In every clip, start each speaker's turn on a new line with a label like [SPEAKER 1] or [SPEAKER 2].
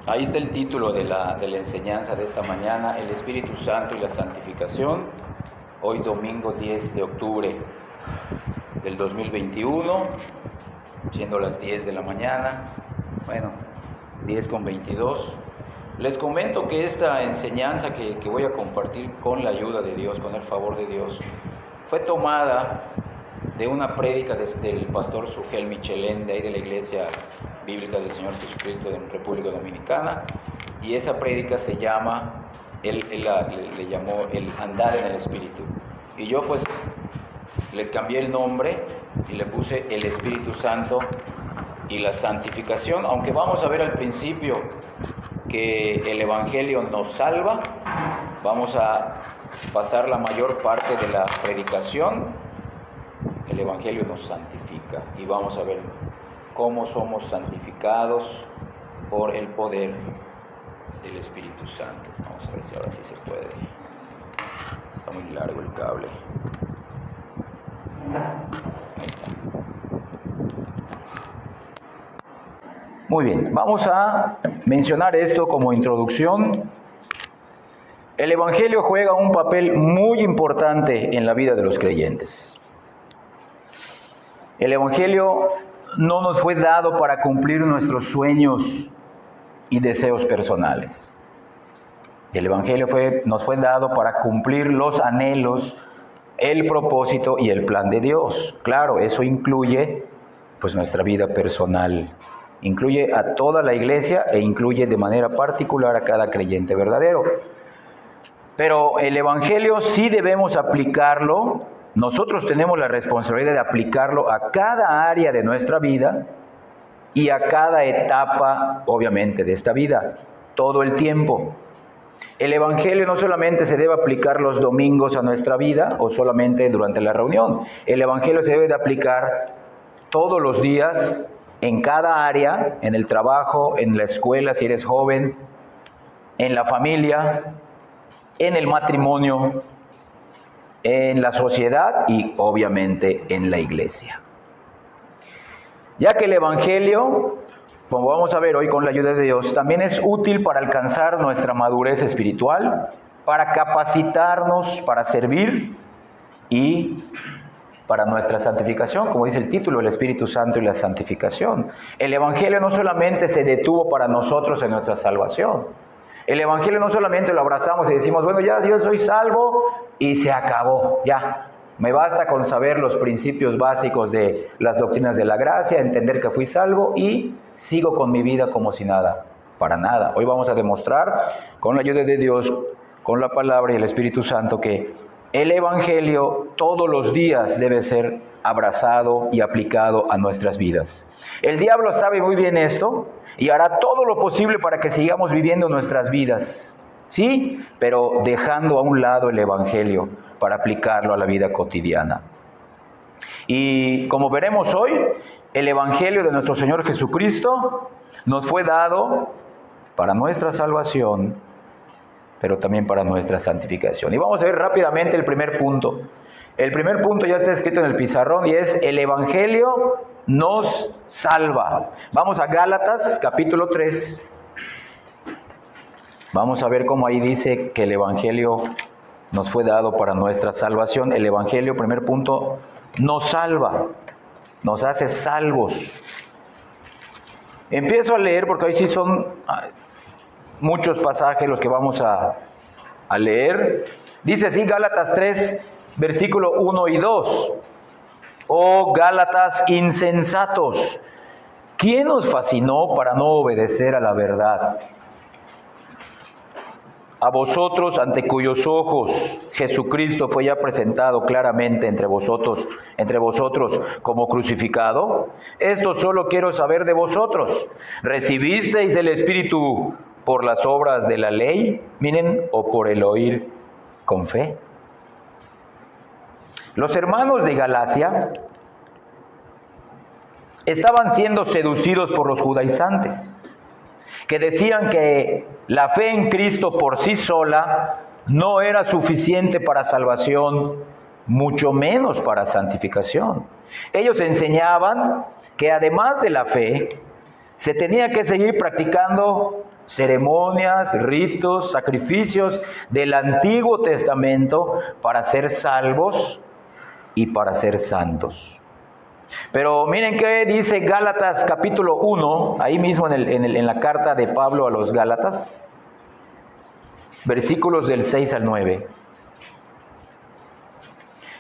[SPEAKER 1] Ahí está el título de la enseñanza de esta mañana, el Espíritu Santo y la santificación. Hoy domingo 10 de octubre del 2021, siendo las 10 de la mañana, 10:22. Les comento que esta enseñanza que voy a compartir con la ayuda de Dios, con el favor de Dios, fue tomada de una prédica del pastor Sugel Michelén, de ahí de la Iglesia Bíblica del Señor Jesucristo de República Dominicana, y esa prédica se llama, él le llamó el andar en el Espíritu, y yo pues le cambié el nombre y le puse el Espíritu Santo y la santificación, aunque vamos a ver al principio que el Evangelio nos salva. Vamos a pasar la mayor parte de la predicación. El Evangelio nos santifica y vamos a ver cómo somos santificados por el poder del Espíritu Santo. Vamos a ver si ahora sí se puede. Está muy largo el cable. Ahí está. Muy bien, vamos a mencionar esto como introducción. El Evangelio juega un papel muy importante en la vida de los creyentes. El Evangelio no nos fue dado para cumplir nuestros sueños y deseos personales. El Evangelio nos fue dado para cumplir los anhelos, el propósito y el plan de Dios. Claro, eso incluye pues nuestra vida personal. Incluye a toda la iglesia e incluye de manera particular a cada creyente verdadero. Pero el Evangelio sí debemos aplicarlo. Nosotros tenemos la responsabilidad de aplicarlo a cada área de nuestra vida y a cada etapa, obviamente, de esta vida, todo el tiempo. El Evangelio no solamente se debe aplicar los domingos a nuestra vida o solamente durante la reunión. El Evangelio se debe de aplicar todos los días, en cada área, en el trabajo, en la escuela si eres joven, en la familia, en el matrimonio, en la sociedad y obviamente en la iglesia. Ya que el Evangelio, como vamos a ver hoy con la ayuda de Dios, también es útil para alcanzar nuestra madurez espiritual, para capacitarnos, para servir y para nuestra santificación, como dice el título, el Espíritu Santo y la santificación. El Evangelio no solamente se detuvo para nosotros en nuestra salvación. El Evangelio no solamente lo abrazamos y decimos, bueno, ya yo soy salvo y se acabó, ya. Me basta con saber los principios básicos de las doctrinas de la gracia, entender que fui salvo y sigo con mi vida como si nada, para nada. Hoy vamos a demostrar, con la ayuda de Dios, con la palabra y el Espíritu Santo, que el Evangelio todos los días debe ser abrazado y aplicado a nuestras vidas. El diablo sabe muy bien esto y hará todo lo posible para que sigamos viviendo nuestras vidas, ¿sí? Pero dejando a un lado el Evangelio para aplicarlo a la vida cotidiana. Y como veremos hoy, el Evangelio de nuestro Señor Jesucristo nos fue dado para nuestra salvación, pero también para nuestra santificación. Y vamos a ver rápidamente el primer punto. El primer punto ya está escrito en el pizarrón y es: el Evangelio nos salva. Vamos a Gálatas, capítulo 3. Vamos a ver cómo ahí dice que el Evangelio nos fue dado para nuestra salvación. El Evangelio, primer punto, nos salva, nos hace salvos. Empiezo a leer porque hoy sí son muchos pasajes los que vamos a leer. Dice así Gálatas 3, versículo 1 y 2. Oh Gálatas insensatos, ¿quién os fascinó para no obedecer a la verdad? A vosotros, ante cuyos ojos Jesucristo fue ya presentado claramente entre vosotros como crucificado. Esto solo quiero saber de vosotros. ¿Recibisteis el Espíritu por las obras de la ley? Miren, o por el oír con fe. Los hermanos de Galacia estaban siendo seducidos por los judaizantes, que decían que la fe en Cristo por sí sola no era suficiente para salvación, mucho menos para santificación. Ellos enseñaban que además de la fe, Se tenía que seguir practicando ceremonias, ritos, sacrificios del Antiguo Testamento para ser salvos y para ser santos. Pero miren qué dice Gálatas capítulo 1, ahí mismo en la carta de Pablo a los Gálatas, versículos del 6 al 9.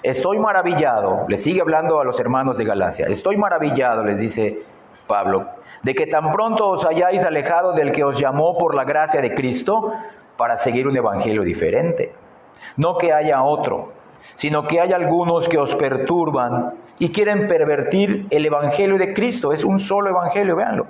[SPEAKER 1] Estoy maravillado, le sigue hablando a los hermanos de Galacia, estoy maravillado, les dice Pablo, de que tan pronto os hayáis alejado del que os llamó por la gracia de Cristo para seguir un evangelio diferente. No que haya otro, sino que hay algunos que os perturban y quieren pervertir el evangelio de Cristo. Es un solo evangelio, véanlo.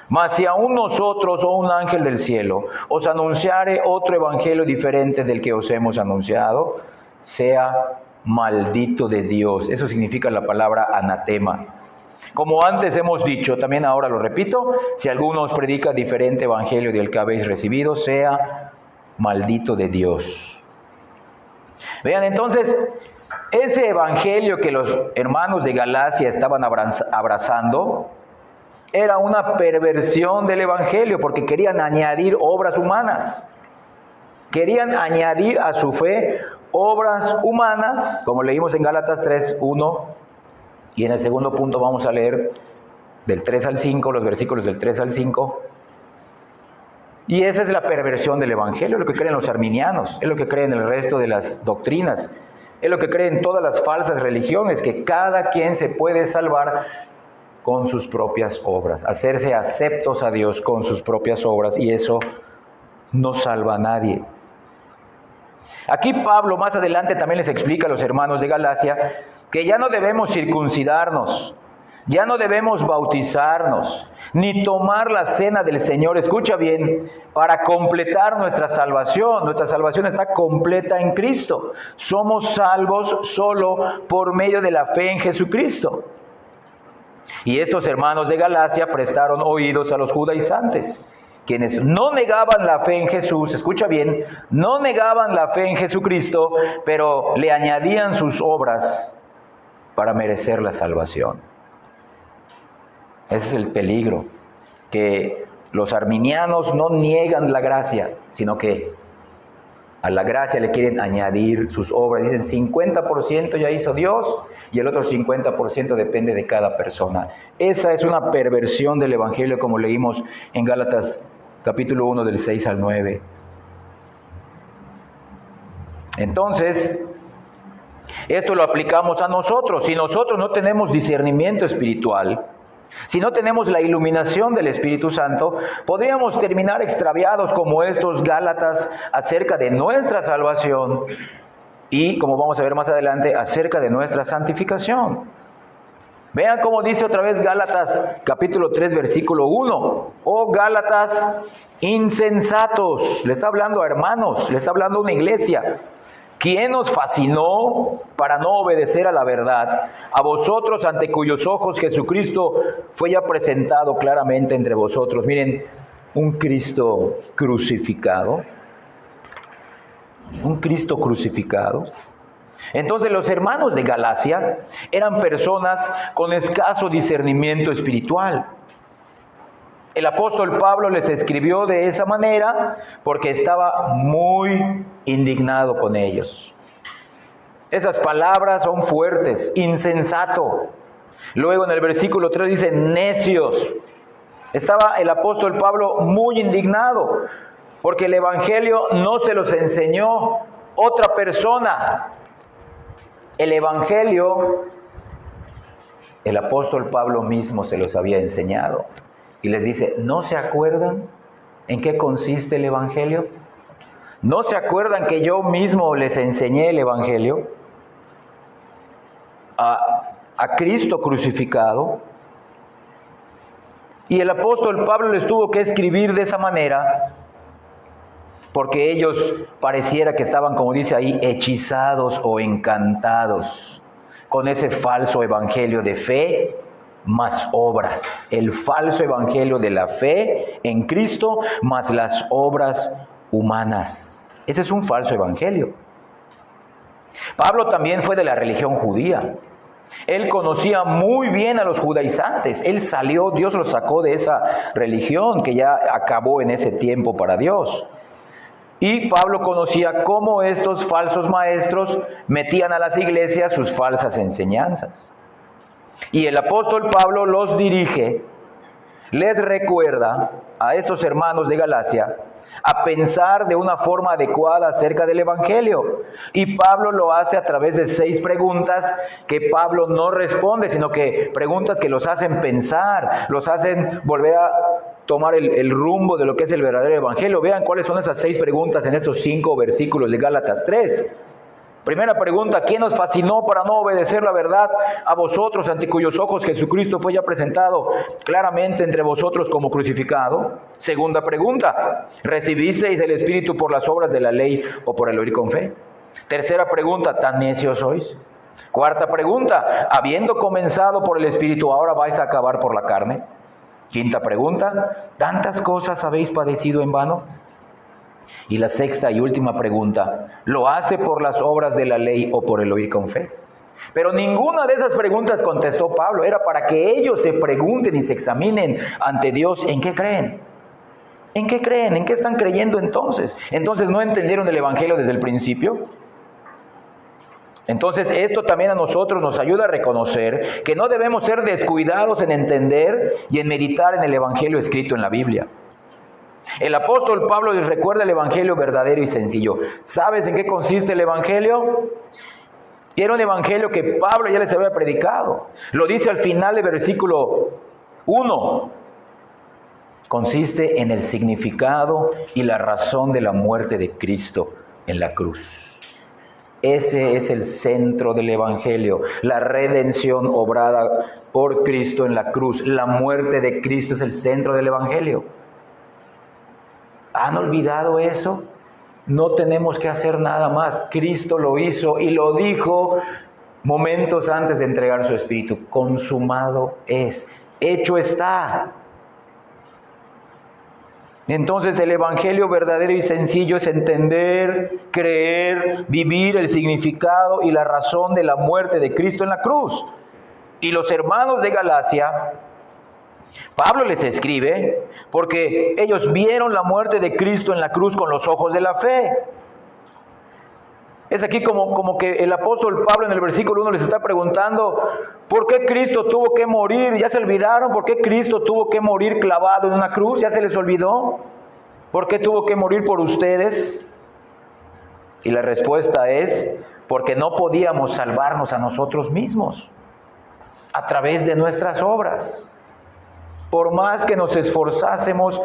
[SPEAKER 1] Mas si aún nosotros o un ángel del cielo os anunciare otro evangelio diferente del que os hemos anunciado, sea maldito de Dios. Eso significa la palabra anatema. Como antes hemos dicho, también ahora lo repito, si alguno os predica diferente evangelio del que habéis recibido, sea maldito de Dios. Vean, entonces, ese evangelio que los hermanos de Galacia estaban abrazando era una perversión del evangelio, porque querían añadir obras humanas. Querían añadir a su fe obras humanas, como leímos en Gálatas 3:1, y en el segundo punto vamos a leer del 3 al 5, los versículos del 3 al 5. Y esa es la perversión del evangelio, es lo que creen los arminianos, es lo que creen el resto de las doctrinas, es lo que creen todas las falsas religiones, que cada quien se puede salvar con sus propias obras, hacerse aceptos a Dios con sus propias obras, y eso no salva a nadie. Aquí Pablo más adelante también les explica a los hermanos de Galacia que ya no debemos circuncidarnos, ya no debemos bautizarnos, ni tomar la cena del Señor, escucha bien, para completar nuestra salvación. Nuestra salvación está completa en Cristo. Somos salvos solo por medio de la fe en Jesucristo. Y estos hermanos de Galacia prestaron oídos a los judaizantes, quienes no negaban la fe en Jesús, escucha bien, no negaban la fe en Jesucristo, pero le añadían sus obras para merecer la salvación. Ese es el peligro, que los arminianos no niegan la gracia, sino que a la gracia le quieren añadir sus obras. Dicen 50% ya hizo Dios y el otro 50% depende de cada persona. Esa es una perversión del evangelio, como leímos en Gálatas capítulo 1 del 6 al 9. Entonces, esto lo aplicamos a nosotros. Si nosotros no tenemos discernimiento espiritual, si no tenemos la iluminación del Espíritu Santo, podríamos terminar extraviados como estos Gálatas acerca de nuestra salvación y, como vamos a ver más adelante, acerca de nuestra santificación. Vean cómo dice otra vez Gálatas capítulo 3 versículo 1. Oh Gálatas insensatos, le está hablando a hermanos, le está hablando a una iglesia. ¿Quién os fascinó para no obedecer a la verdad? A vosotros, ante cuyos ojos Jesucristo fue ya presentado claramente entre vosotros. Miren, un Cristo crucificado. Un Cristo crucificado. Entonces los hermanos de Galacia eran personas con escaso discernimiento espiritual. El apóstol Pablo les escribió de esa manera porque estaba muy indignado con ellos. Esas palabras son fuertes, insensato. Luego en el versículo 3 dice necios. Estaba el apóstol Pablo muy indignado porque el evangelio no se los enseñó otra persona. El evangelio, el apóstol Pablo mismo se los había enseñado. Y les dice, ¿no se acuerdan en qué consiste el evangelio? ¿No se acuerdan que yo mismo les enseñé el evangelio? A Cristo crucificado. Y el apóstol Pablo les tuvo que escribir de esa manera porque ellos pareciera que estaban, como dice ahí, hechizados o encantados con ese falso evangelio de fe más obras. El falso evangelio de la fe en Cristo más las obras humanas. Ese es un falso evangelio. Pablo también fue de la religión judía. Él conocía muy bien a los judaizantes. Él salió, Dios los sacó de esa religión que ya acabó en ese tiempo para Dios. Y Pablo conocía cómo estos falsos maestros metían a las iglesias sus falsas enseñanzas. Y el apóstol Pablo los dirige, les recuerda a estos hermanos de Galacia a pensar de una forma adecuada acerca del Evangelio. Y Pablo lo hace a través de 6 preguntas que Pablo no responde, sino que preguntas que los hacen pensar, los hacen volver a tomar el rumbo de lo que es el verdadero Evangelio. Vean cuáles son esas 6 preguntas en estos 5 versículos de Gálatas 3. Primera pregunta: ¿quién nos fascinó para no obedecer la verdad a vosotros, ante cuyos ojos Jesucristo fue ya presentado claramente entre vosotros como crucificado? Segunda pregunta: ¿recibisteis el Espíritu por las obras de la ley o por el oír con fe? Tercera pregunta: ¿tan necios sois? Cuarta pregunta: habiendo comenzado por el Espíritu, ¿ahora vais a acabar por la carne? Quinta pregunta: ¿tantas cosas habéis padecido en vano? Y la sexta y última pregunta: ¿lo hace por las obras de la ley o por el oír con fe? Pero ninguna de esas preguntas contestó Pablo. Era para que ellos se pregunten y se examinen ante Dios en qué creen. ¿En qué creen? ¿En qué están creyendo entonces? ¿Entonces no entendieron el Evangelio desde el principio? Entonces esto también a nosotros nos ayuda a reconocer que no debemos ser descuidados en entender y en meditar en el Evangelio escrito en la Biblia. El apóstol Pablo les recuerda el Evangelio verdadero y sencillo. ¿Sabes en qué consiste el Evangelio? Era un Evangelio que Pablo ya les había predicado. Lo dice al final del versículo 1. Consiste en el significado y la razón de la muerte de Cristo en la cruz. Ese es el centro del Evangelio, la redención obrada por Cristo en la cruz. La muerte de Cristo es el centro del Evangelio. ¿Han olvidado eso? No tenemos que hacer nada más. Cristo lo hizo y lo dijo momentos antes de entregar su Espíritu. Consumado es, hecho está. Entonces el Evangelio verdadero y sencillo es entender, creer, vivir el significado y la razón de la muerte de Cristo en la cruz. Y los hermanos de Galacia, Pablo les escribe porque ellos vieron la muerte de Cristo en la cruz con los ojos de la fe. Es aquí como que el apóstol Pablo en el versículo 1 les está preguntando: ¿por qué Cristo tuvo que morir? ¿Ya se olvidaron? ¿Por qué Cristo tuvo que morir clavado en una cruz? ¿Ya se les olvidó? ¿Por qué tuvo que morir por ustedes? Y la respuesta es: porque no podíamos salvarnos a nosotros mismos a través de nuestras obras. Por más que nos esforzásemos,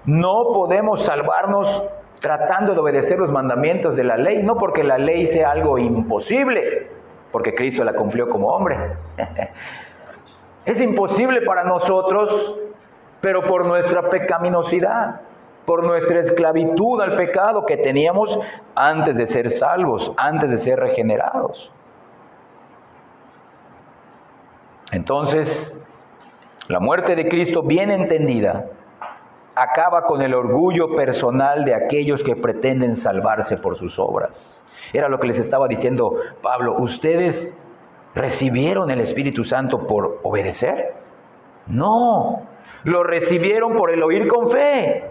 [SPEAKER 1] no podemos salvarnos tratando de obedecer los mandamientos de la ley, no porque la ley sea algo imposible, porque Cristo la cumplió como hombre. Es imposible para nosotros, pero por nuestra pecaminosidad, por nuestra esclavitud al pecado que teníamos antes de ser salvos, antes de ser regenerados. Entonces, la muerte de Cristo, bien entendida, acaba con el orgullo personal de aquellos que pretenden salvarse por sus obras. Era lo que les estaba diciendo Pablo. ¿Ustedes recibieron el Espíritu Santo por obedecer? No, lo recibieron por el oír con fe.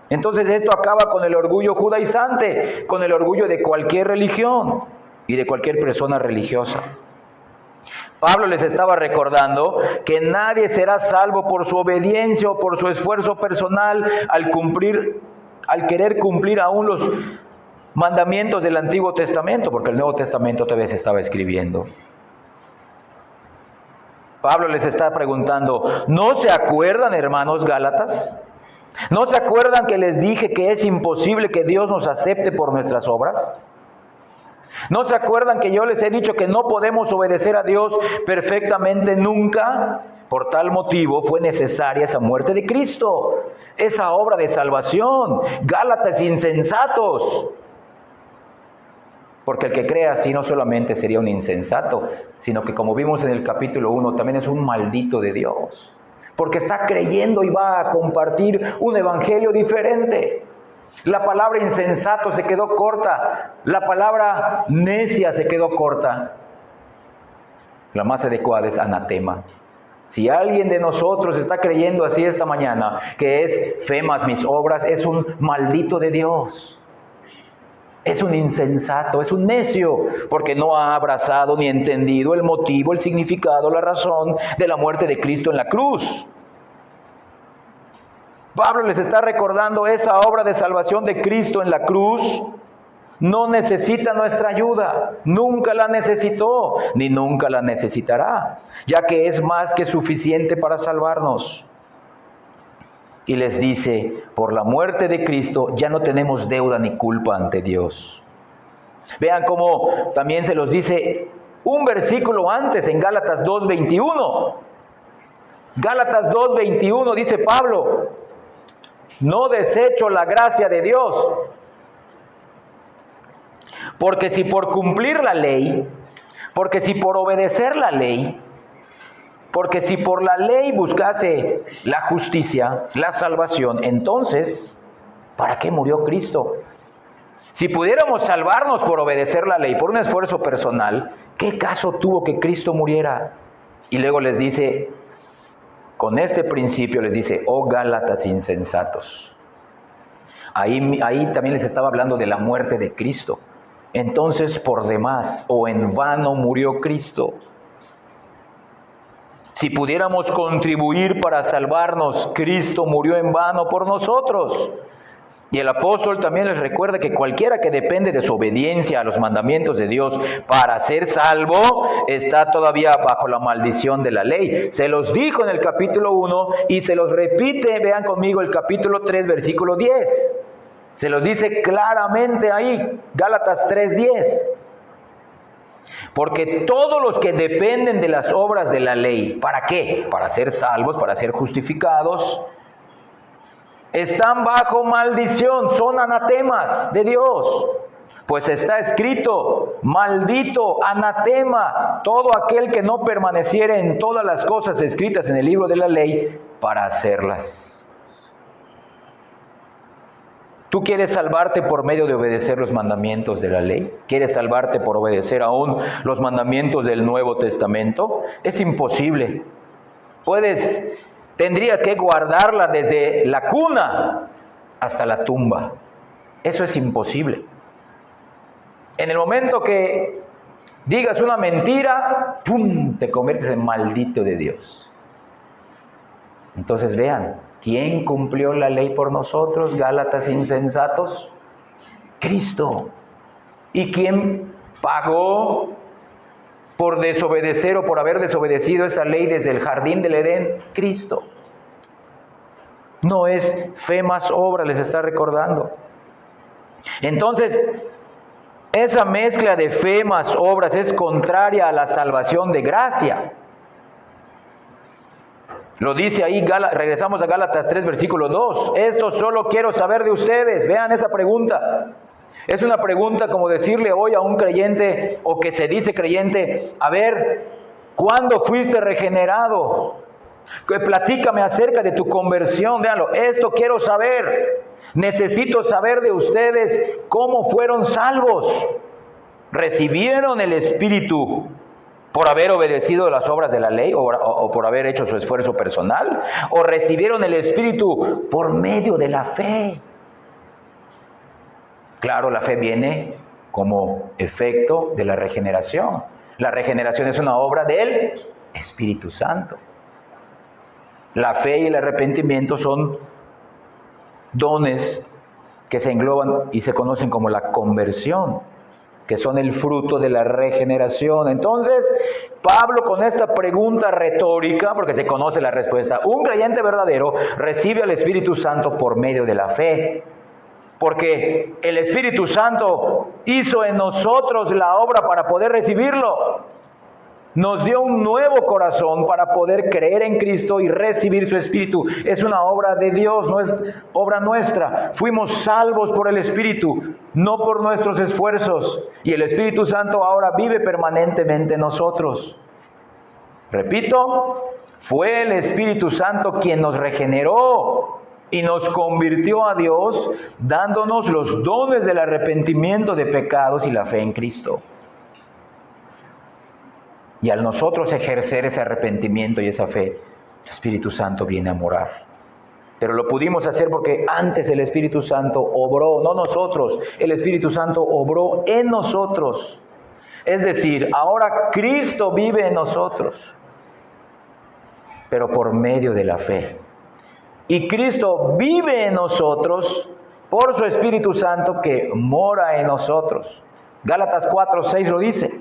[SPEAKER 1] Entonces esto acaba con el orgullo judaizante, con el orgullo de cualquier religión y de cualquier persona religiosa. Pablo les estaba recordando que nadie será salvo por su obediencia o por su esfuerzo personal al querer cumplir aún los mandamientos del Antiguo Testamento, porque el Nuevo Testamento todavía se estaba escribiendo. Pablo les está preguntando: ¿no se acuerdan, hermanos Gálatas? ¿No se acuerdan que les dije que es imposible que Dios nos acepte por nuestras obras? ¿No se acuerdan que yo les he dicho que no podemos obedecer a Dios perfectamente nunca? Por tal motivo fue necesaria esa muerte de Cristo, esa obra de salvación. Gálatas insensatos. Porque el que crea así no solamente sería un insensato, sino que, como vimos en el capítulo 1, también es un maldito de Dios. Porque está creyendo y va a compartir un evangelio diferente. La palabra insensato se quedó corta. La palabra necia se quedó corta. La más adecuada es anatema. Si alguien de nosotros está creyendo así esta mañana, que es fe más mis obras, es un maldito de Dios. Es un insensato, es un necio, porque no ha abrazado ni entendido el motivo, el significado, la razón de la muerte de Cristo en la cruz. Pablo les está recordando esa obra de salvación de Cristo en la cruz. No necesita nuestra ayuda, nunca la necesitó, ni nunca la necesitará, ya que es más que suficiente para salvarnos. Y les dice, por la muerte de Cristo ya no tenemos deuda ni culpa ante Dios. Vean cómo también se los dice un versículo antes en Gálatas 2:21. Gálatas 2:21 dice Pablo, no desecho la gracia de Dios, porque si por cumplir la ley, porque si por obedecer la ley, porque si por la ley buscase la justicia, la salvación, entonces, ¿para qué murió Cristo? Si pudiéramos salvarnos por obedecer la ley, por un esfuerzo personal, ¿qué caso tuvo que Cristo muriera? Y luego les dice, con este principio les dice, oh Gálatas insensatos. Ahí también les estaba hablando de la muerte de Cristo. Entonces, por demás o en vano murió Cristo. Si pudiéramos contribuir para salvarnos, Cristo murió en vano por nosotros. Y el apóstol también les recuerda que cualquiera que depende de su obediencia a los mandamientos de Dios para ser salvo, está todavía bajo la maldición de la ley. Se los dijo en el capítulo 1 y se los repite, vean conmigo el capítulo 3, versículo 10. Se los dice claramente ahí, Gálatas 3:10. Porque todos los que dependen de las obras de la ley, ¿para qué? Para ser salvos, para ser justificados, están bajo maldición, son anatemas de Dios. Pues está escrito, maldito, anatema, todo aquel que no permaneciere en todas las cosas escritas en el libro de la ley para hacerlas. ¿Tú quieres salvarte por medio de obedecer los mandamientos de la ley? ¿Quieres salvarte por obedecer aún los mandamientos del Nuevo Testamento? Es imposible. Tendrías que guardarla desde la cuna hasta la tumba. Eso es imposible. En el momento que digas una mentira, ¡pum!, te conviertes en maldito de Dios. Entonces vean, ¿quién cumplió la ley por nosotros, Gálatas insensatos? Cristo. ¿Y quién pagó por desobedecer o por haber desobedecido esa ley desde el jardín del Edén? Cristo. No es fe más obra, les está recordando. Entonces, esa mezcla de fe más obras es contraria a la salvación de gracia. Lo dice ahí, regresamos a Gálatas 3, versículo 2. Esto solo quiero saber de ustedes. Vean esa pregunta. Es una pregunta como decirle hoy a un creyente o que se dice creyente, a ver, ¿cuándo fuiste regenerado? Platícame acerca de tu conversión. Véanlo, esto quiero saber. Necesito saber de ustedes cómo fueron salvos. ¿Recibieron el Espíritu por haber obedecido las obras de la ley o por haber hecho su esfuerzo personal? ¿O recibieron el Espíritu por medio de la fe? Claro, la fe viene como efecto de la regeneración. La regeneración es una obra del Espíritu Santo. La fe y el arrepentimiento son dones que se engloban y se conocen como la conversión, que son el fruto de la regeneración. Entonces, Pablo con esta pregunta retórica, porque se conoce la respuesta, un creyente verdadero recibe al Espíritu Santo por medio de la fe, porque el Espíritu Santo hizo en nosotros la obra para poder recibirlo. Nos dio un nuevo corazón para poder creer en Cristo y recibir su Espíritu. Es una obra de Dios, no es obra nuestra. Fuimos salvos por el Espíritu, no por nuestros esfuerzos. Y el Espíritu Santo ahora vive permanentemente en nosotros. Repito, fue el Espíritu Santo quien nos regeneró y nos convirtió a Dios, dándonos los dones del arrepentimiento de pecados y la fe en Cristo. Y al nosotros ejercer ese arrepentimiento y esa fe, el Espíritu Santo viene a morar. Pero lo pudimos hacer porque antes el Espíritu Santo obró, no nosotros, el Espíritu Santo obró en nosotros. Es decir, ahora Cristo vive en nosotros, pero por medio de la fe. Y Cristo vive en nosotros por su Espíritu Santo que mora en nosotros. Gálatas 4:6 lo dice.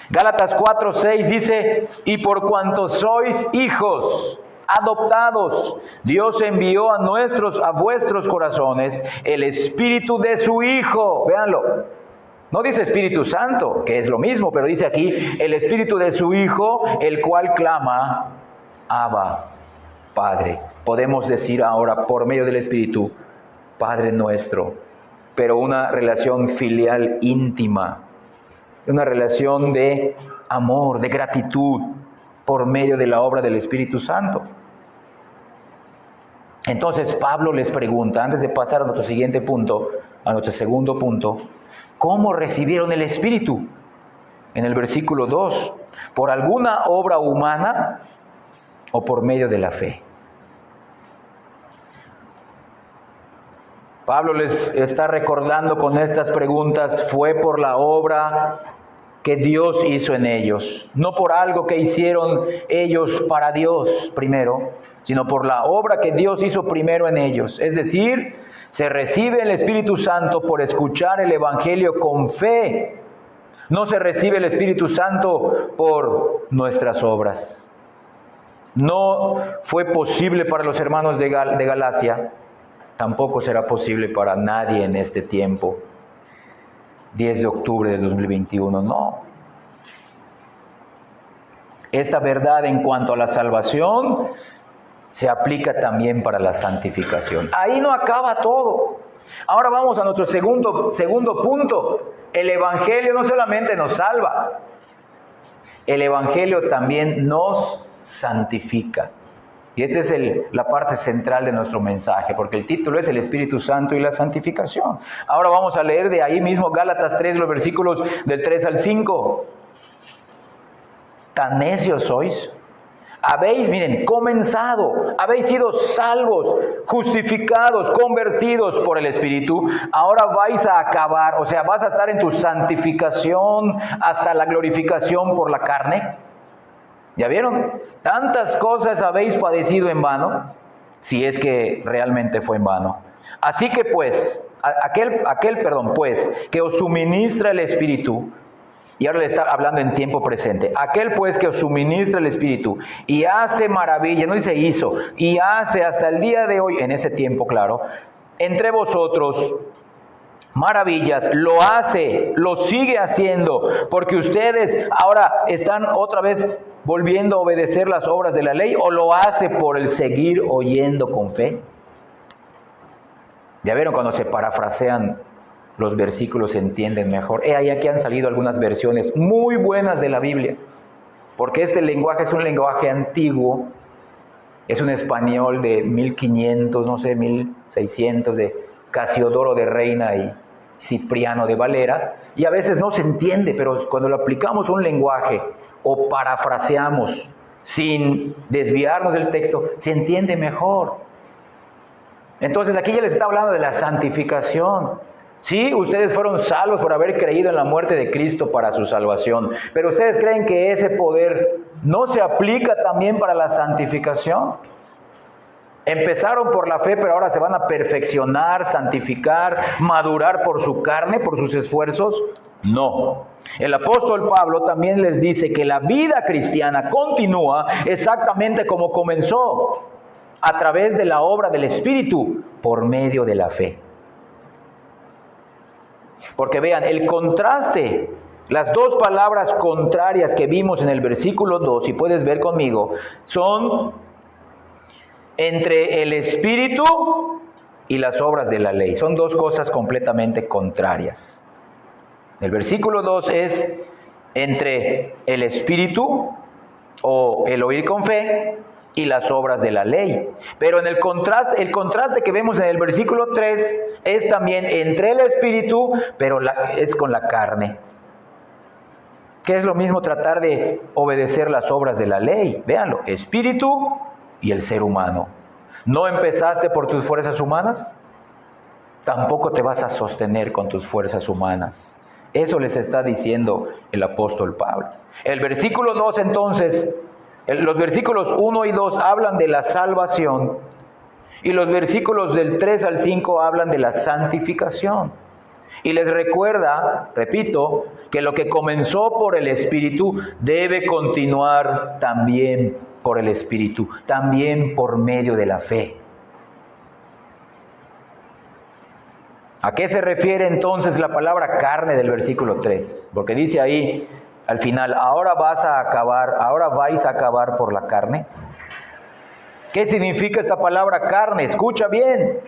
[SPEAKER 1] Gálatas 4:6 dice, y por cuanto sois hijos adoptados, Dios envió a vuestros corazones el Espíritu de su Hijo. Véanlo. No dice Espíritu Santo, que es lo mismo, pero dice aquí el Espíritu de su Hijo, el cual clama, Abba, Padre. Podemos decir ahora por medio del Espíritu, Padre nuestro, pero una relación filial íntima, una relación de amor, de gratitud, por medio de la obra del Espíritu Santo. Entonces Pablo les pregunta, antes de pasar a nuestro siguiente punto, a nuestro segundo punto, ¿cómo recibieron el Espíritu? En el versículo 2, ¿por alguna obra humana o por medio de la fe? Pablo les está recordando con estas preguntas, fue por la obra que Dios hizo en ellos, no por algo que hicieron ellos para Dios primero, sino por la obra que Dios hizo primero en ellos. Es decir, se recibe el Espíritu Santo por escuchar el Evangelio con fe. No se recibe el Espíritu Santo por nuestras obras. No fue posible para los hermanos de Galacia, tampoco será posible para nadie en este tiempo. 10 de octubre del 2021, no. Esta verdad en cuanto a la salvación se aplica también para la santificación. Ahí no acaba todo. Ahora vamos a nuestro segundo punto. El Evangelio no solamente nos salva, el Evangelio también nos santifica. Y esta es la parte central de nuestro mensaje, porque el título es el Espíritu Santo y la santificación. Ahora vamos a leer de ahí mismo Gálatas 3, los versículos del 3 al 5. ¿Tan necios sois? Habéis, miren, comenzado, habéis sido salvos, justificados, convertidos por el Espíritu. Ahora vais a acabar, o sea, vas a estar en tu santificación hasta la glorificación por la carne. ¿Ya vieron? Tantas cosas habéis padecido en vano, si es que realmente fue en vano. Así que pues, pues, que os suministra el Espíritu, y ahora le está hablando en tiempo presente, aquel pues que os suministra el Espíritu y hace maravilla, no dice hizo, y hace hasta el día de hoy, en ese tiempo claro, entre vosotros maravillas, lo hace, lo sigue haciendo, porque ustedes ahora están otra vez volviendo a obedecer las obras de la ley, o lo hace por el seguir oyendo con fe. Ya vieron, cuando se parafrasean los versículos se entienden mejor. Ahí aquí han salido algunas versiones muy buenas de la Biblia, porque este lenguaje es un lenguaje antiguo, es un español de 1500, no sé, 1600, de Casiodoro de Reina y Cipriano de Valera, y a veces no se entiende, pero cuando lo aplicamos a un lenguaje o parafraseamos sin desviarnos del texto, se entiende mejor. Entonces aquí ya les está hablando de la santificación. Sí, ustedes fueron salvos por haber creído en la muerte de Cristo para su salvación, pero ustedes creen que ese poder no se aplica también para la santificación. Empezaron por la fe, pero ahora se van a perfeccionar, santificar, madurar por su carne, por sus esfuerzos. No. El apóstol Pablo también les dice que la vida cristiana continúa exactamente como comenzó, a través de la obra del Espíritu, por medio de la fe. Porque vean, el contraste, las dos palabras contrarias que vimos en el versículo 2, si puedes ver conmigo, son entre el Espíritu y las obras de la ley. Son dos cosas completamente contrarias. El versículo 2 es entre el Espíritu o el oír con fe y las obras de la ley. Pero en el contraste que vemos en el versículo 3 es también entre el Espíritu, pero es con la carne. que es lo mismo tratar de obedecer las obras de la ley. Véanlo, espíritu y el ser humano. ¿No empezaste por tus fuerzas humanas? Tampoco te vas a sostener con tus fuerzas humanas. Eso les está diciendo el apóstol Pablo. El versículo 2 entonces, los versículos 1 y 2 hablan de la salvación y los versículos del 3 al 5 hablan de la santificación. Y les recuerda, repito, que lo que comenzó por el Espíritu debe continuar también por el Espíritu, también por medio de la fe. ¿A qué se refiere entonces la palabra carne del versículo 3? Porque dice ahí al final, ahora vais a acabar por la carne. ¿Qué significa esta palabra carne? Escucha bien.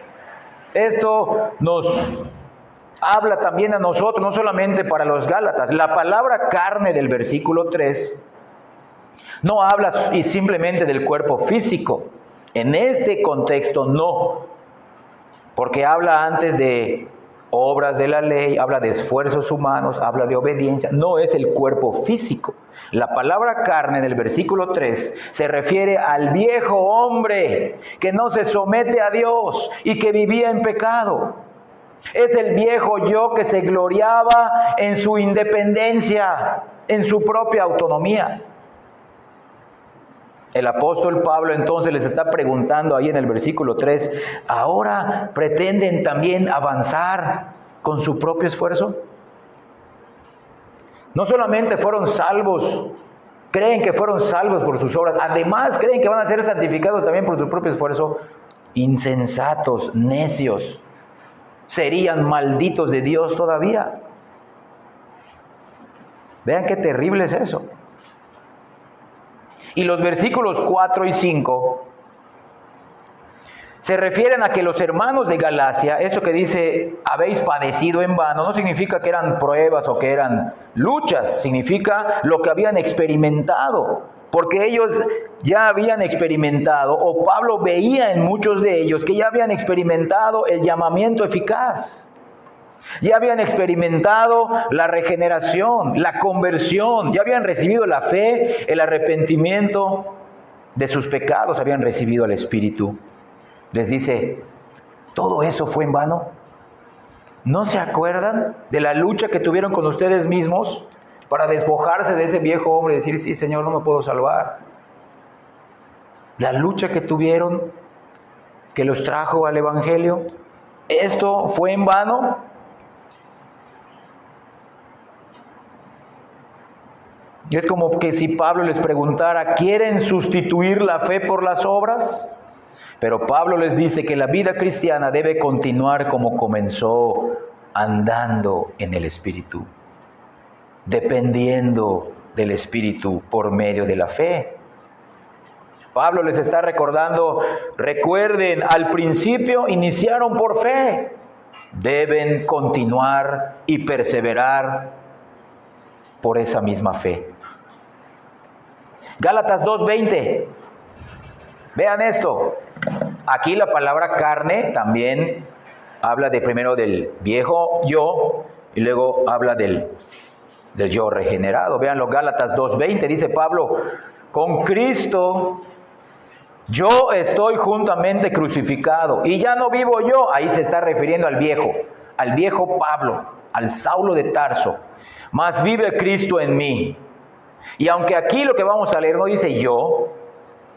[SPEAKER 1] Esto nos habla también a nosotros, no solamente para los Gálatas. La palabra carne del versículo 3 no habla simplemente del cuerpo físico. En este contexto no. Porque habla antes de obras de la ley, habla de esfuerzos humanos, habla de obediencia. No es el cuerpo físico. La palabra carne del versículo 3 se refiere al viejo hombre que no se somete a Dios y que vivía en pecado. Es el viejo yo que se gloriaba en su independencia, en su propia autonomía. El apóstol Pablo entonces les está preguntando ahí en el versículo 3, ¿ahora pretenden también avanzar con su propio esfuerzo? No solamente fueron salvos, creen que fueron salvos por sus obras, además creen que van a ser santificados también por su propio esfuerzo. Insensatos, necios, serían malditos de Dios todavía. Vean qué terrible es eso. Y los versículos 4 y 5 se refieren a que los hermanos de Galacia, eso que dice, habéis padecido en vano, no significa que eran pruebas o que eran luchas, significa lo que habían experimentado, porque ellos ya habían experimentado, o Pablo veía en muchos de ellos que ya habían experimentado el llamamiento eficaz. Ya habían experimentado la regeneración, la conversión, ya habían recibido la fe, el arrepentimiento de sus pecados, habían recibido al Espíritu. Les dice, ¿todo eso fue en vano? ¿No se acuerdan de la lucha que tuvieron con ustedes mismos para despojarse de ese viejo hombre y decir, sí, Señor, no me puedo salvar? La lucha que tuvieron, que los trajo al Evangelio, ¿esto fue en vano? Y es como que si Pablo les preguntara, ¿quieren sustituir la fe por las obras? Pero Pablo les dice que la vida cristiana debe continuar como comenzó, andando en el Espíritu, dependiendo del Espíritu por medio de la fe. Pablo les está recordando, recuerden, al principio iniciaron por fe, deben continuar y perseverar por esa misma fe. Gálatas 2:20. Vean esto. Aquí la palabra carne también habla de primero del viejo yo y luego habla del yo regenerado. Vean los Gálatas 2:20. Dice Pablo, con Cristo yo estoy juntamente crucificado y ya no vivo yo. Ahí se está refiriendo al viejo Pablo, al Saulo de Tarso. Mas vive Cristo en mí. Y aunque aquí lo que vamos a leer no dice yo,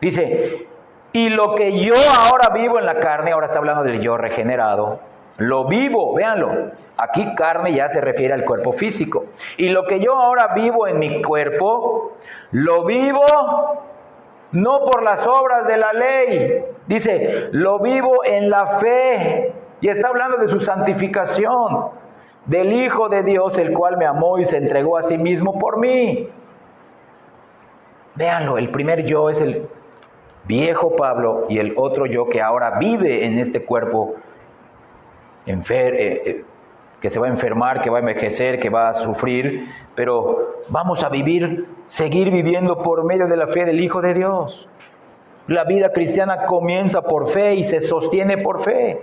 [SPEAKER 1] dice, y lo que yo ahora vivo en la carne, ahora está hablando del yo regenerado, lo vivo, véanlo, aquí carne ya se refiere al cuerpo físico. Y lo que yo ahora vivo en mi cuerpo, lo vivo no por las obras de la ley, dice, lo vivo en la fe. Y está hablando de su santificación, del Hijo de Dios, el cual me amó y se entregó a sí mismo por mí. Véanlo, el primer yo es el viejo Pablo y el otro yo que ahora vive en este cuerpo que se va a enfermar, que va a envejecer, que va a sufrir, pero vamos a seguir viviendo por medio de la fe del Hijo de Dios. La vida cristiana comienza por fe y se sostiene por fe.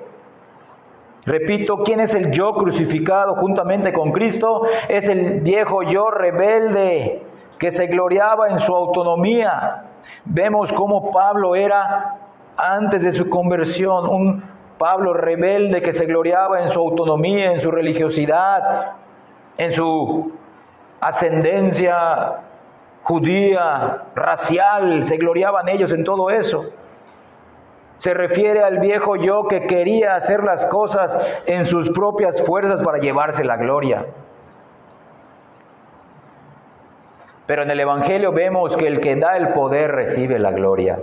[SPEAKER 1] Repito, ¿quién es el yo crucificado juntamente con Cristo? Es el viejo yo rebelde que se gloriaba en su autonomía. Vemos cómo Pablo era antes de su conversión, un Pablo rebelde que se gloriaba en su autonomía, en su religiosidad, en su ascendencia judía, racial, se gloriaban ellos en todo eso. Se refiere al viejo yo que quería hacer las cosas en sus propias fuerzas para llevarse la gloria. Pero en el Evangelio vemos que el que da el poder recibe la gloria.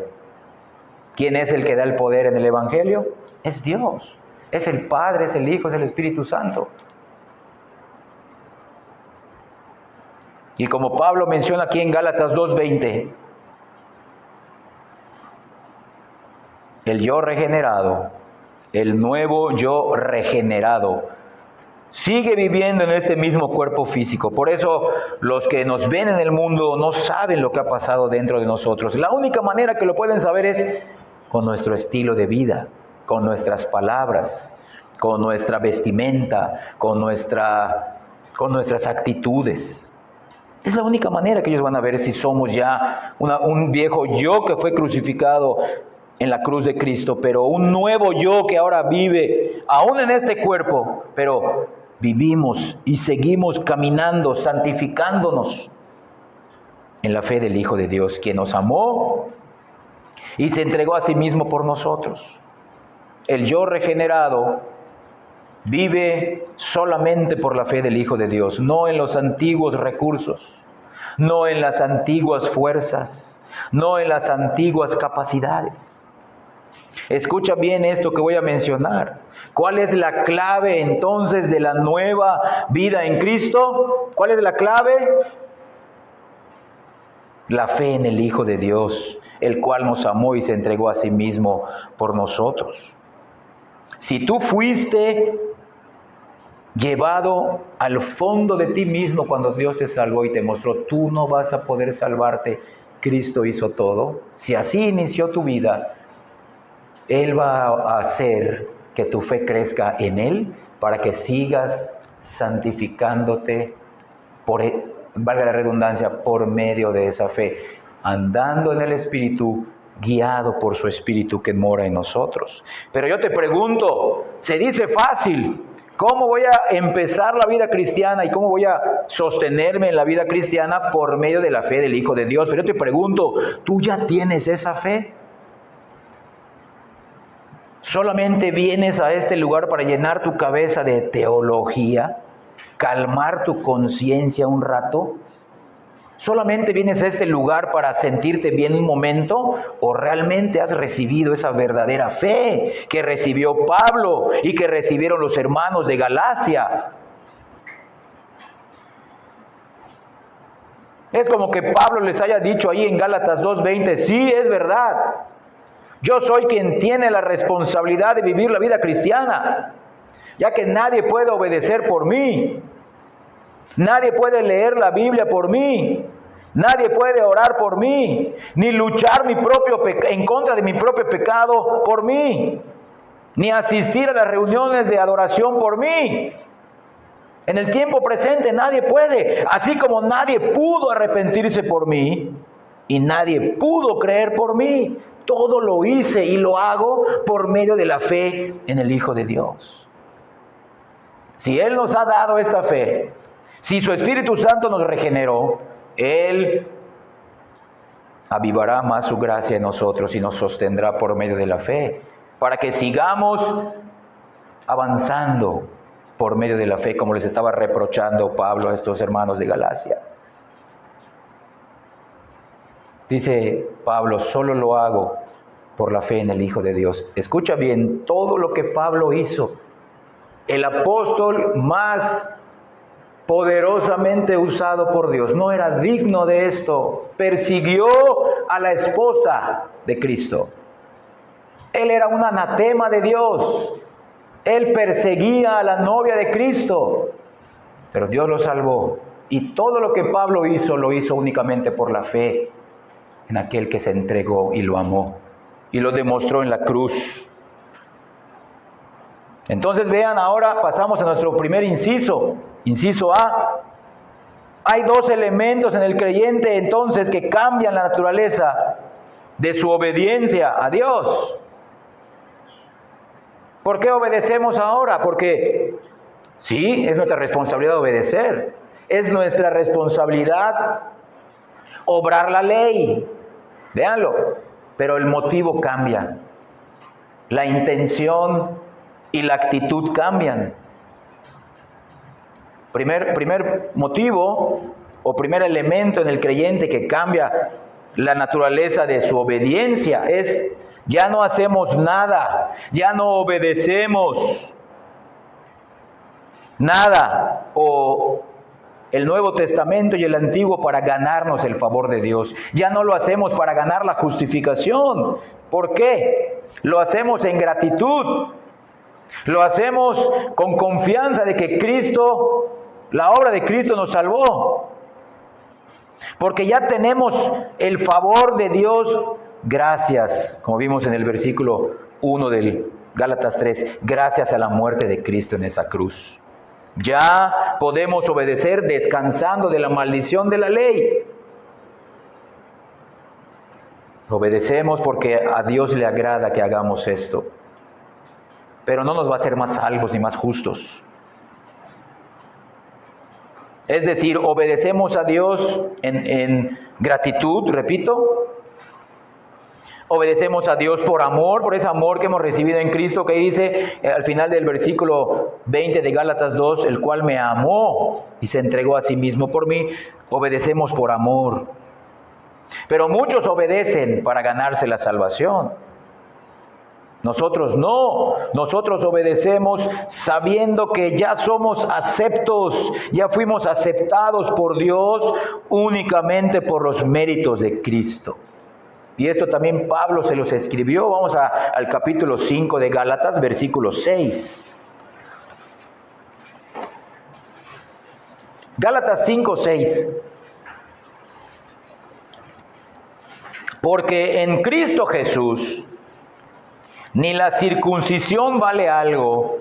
[SPEAKER 1] ¿Quién es el que da el poder en el Evangelio? Es Dios. Es el Padre, es el Hijo, es el Espíritu Santo. Y como Pablo menciona aquí en Gálatas 2:20, el yo regenerado, el nuevo yo regenerado, sigue viviendo en este mismo cuerpo físico. Por eso los que nos ven en el mundo no saben lo que ha pasado dentro de nosotros. La única manera que lo pueden saber es con nuestro estilo de vida, con nuestras palabras, con nuestra vestimenta, con nuestras actitudes. Es la única manera que ellos van a ver si somos ya un viejo yo que fue crucificado en la cruz de Cristo, pero un nuevo yo que ahora vive, aún en este cuerpo, pero vivimos y seguimos caminando, santificándonos en la fe del Hijo de Dios, quien nos amó y se entregó a sí mismo por nosotros. El yo regenerado vive solamente por la fe del Hijo de Dios, no en los antiguos recursos, no en las antiguas fuerzas, no en las antiguas capacidades. Escucha bien esto que voy a mencionar. ¿Cuál es la clave entonces de la nueva vida en Cristo? ¿Cuál es la clave? La fe en el Hijo de Dios, el cual nos amó y se entregó a sí mismo por nosotros. Si tú fuiste llevado al fondo de ti mismo cuando Dios te salvó y te mostró, tú no vas a poder salvarte, Cristo hizo todo. Si así inició tu vida, Él va a hacer que tu fe crezca en Él para que sigas santificándote, valga la redundancia, por medio de esa fe, andando en el Espíritu, guiado por su Espíritu que mora en nosotros. Pero yo te pregunto, se dice fácil, ¿cómo voy a empezar la vida cristiana y cómo voy a sostenerme en la vida cristiana por medio de la fe del Hijo de Dios? Pero yo te pregunto, ¿tú ya tienes esa fe? ¿Solamente vienes a este lugar para llenar tu cabeza de teología, calmar tu conciencia un rato? ¿Solamente vienes a este lugar para sentirte bien un momento? ¿O realmente has recibido esa verdadera fe que recibió Pablo y que recibieron los hermanos de Galacia? Es como que Pablo les haya dicho ahí en Gálatas 2:20, sí, es verdad. Yo soy quien tiene la responsabilidad de vivir la vida cristiana, ya que nadie puede obedecer por mí. Nadie puede leer la Biblia por mí. Nadie puede orar por mí, ni luchar en contra de mi propio pecado por mí, ni asistir a las reuniones de adoración por mí. En el tiempo presente nadie puede, así como nadie pudo arrepentirse por mí y nadie pudo creer por mí. Todo lo hice y lo hago por medio de la fe en el Hijo de Dios. Si Él nos ha dado esta fe, si su Espíritu Santo nos regeneró, Él avivará más su gracia en nosotros y nos sostendrá por medio de la fe, para que sigamos avanzando por medio de la fe, como les estaba reprochando Pablo a estos hermanos de Galacia. Dice Pablo, solo lo hago por la fe en el Hijo de Dios. Escucha bien todo lo que Pablo hizo. El apóstol más poderosamente usado por Dios. No era digno de esto. Persiguió a la esposa de Cristo. Él era un anatema de Dios. Él perseguía a la novia de Cristo. Pero Dios lo salvó. Y todo lo que Pablo hizo, lo hizo únicamente por la fe en aquel que se entregó y lo amó. Y lo demostró en la cruz. Entonces vean, ahora pasamos a nuestro primer inciso. Inciso A. Hay dos elementos en el creyente entonces que cambian la naturaleza de su obediencia a Dios. ¿Por qué obedecemos ahora? Porque sí, es nuestra responsabilidad obedecer. Es nuestra responsabilidad obrar la ley. Véanlo. Pero el motivo cambia. La intención y la actitud cambian. Primer motivo o primer elemento en el creyente que cambia la naturaleza de su obediencia es: ya no hacemos nada, ya no obedecemos nada, o el Nuevo Testamento y el Antiguo, para ganarnos el favor de Dios. Ya no lo hacemos para ganar la justificación. ¿Por qué? Lo hacemos en gratitud. Lo hacemos con confianza de que Cristo, la obra de Cristo nos salvó. Porque ya tenemos el favor de Dios gracias, como vimos en el versículo 1 del Gálatas 3, gracias a la muerte de Cristo en esa cruz. Ya podemos obedecer descansando de la maldición de la ley. Obedecemos porque a Dios le agrada que hagamos esto. Pero no nos va a hacer más salvos ni más justos. Es decir, obedecemos a Dios en gratitud, repito. Obedecemos a Dios por amor, por ese amor que hemos recibido en Cristo, que dice al final del versículo 20 de Gálatas 2, el cual me amó y se entregó a sí mismo por mí. Obedecemos por amor. Pero muchos obedecen para ganarse la salvación. Nosotros no, nosotros obedecemos sabiendo que ya somos aceptos, ya fuimos aceptados por Dios únicamente por los méritos de Cristo. Y esto también Pablo se los escribió. Vamos al capítulo 5 de Gálatas, versículo 6. Gálatas 5, 6. Porque en Cristo Jesús ni la circuncisión vale algo,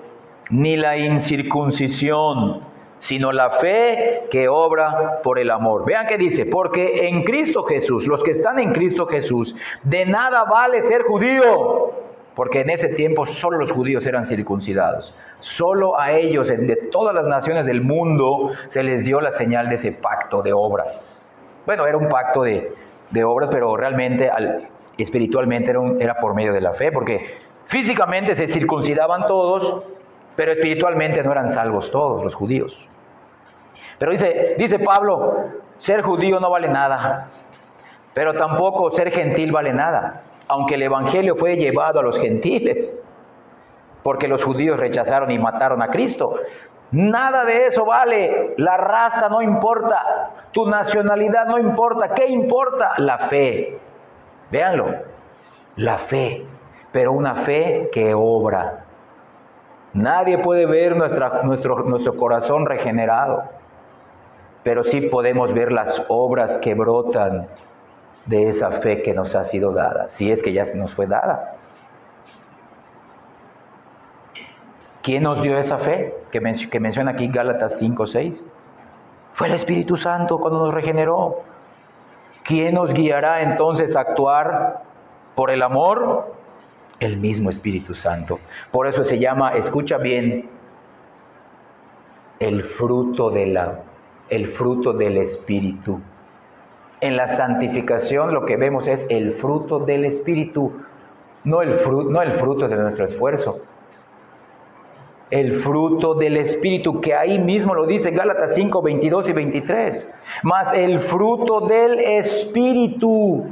[SPEAKER 1] ni la incircuncisión, sino la fe que obra por el amor. Vean qué dice: porque en Cristo Jesús, los que están en Cristo Jesús, de nada vale ser judío, porque en ese tiempo solo los judíos eran circuncidados. Solo a ellos, de todas las naciones del mundo, se les dio la señal de ese pacto de obras. Bueno, era un pacto de obras, pero realmente espiritualmente era por medio de la fe, porque físicamente se circuncidaban todos, pero espiritualmente no eran salvos todos los judíos. Pero dice Pablo, ser judío no vale nada, pero tampoco ser gentil vale nada, aunque el evangelio fue llevado a los gentiles, porque los judíos rechazaron y mataron a Cristo. Nada de eso vale. La raza no importa, tu nacionalidad no importa. ¿Qué importa? La fe. Véanlo, la fe, pero una fe que obra. Nadie puede ver nuestro corazón regenerado, pero sí podemos ver las obras que brotan de esa fe que nos ha sido dada, si es que ya nos fue dada. ¿Quién nos dio esa fe que menciona aquí Gálatas 5, 6? Fue el Espíritu Santo cuando nos regeneró. ¿Quién nos guiará entonces a actuar por el amor? El mismo Espíritu Santo. Por eso se llama, escucha bien, el fruto del Espíritu. En la santificación lo que vemos es el fruto del Espíritu, no el fruto de nuestro esfuerzo. El fruto del Espíritu, que ahí mismo lo dice Gálatas 5, 22 y 23. Mas el fruto del Espíritu,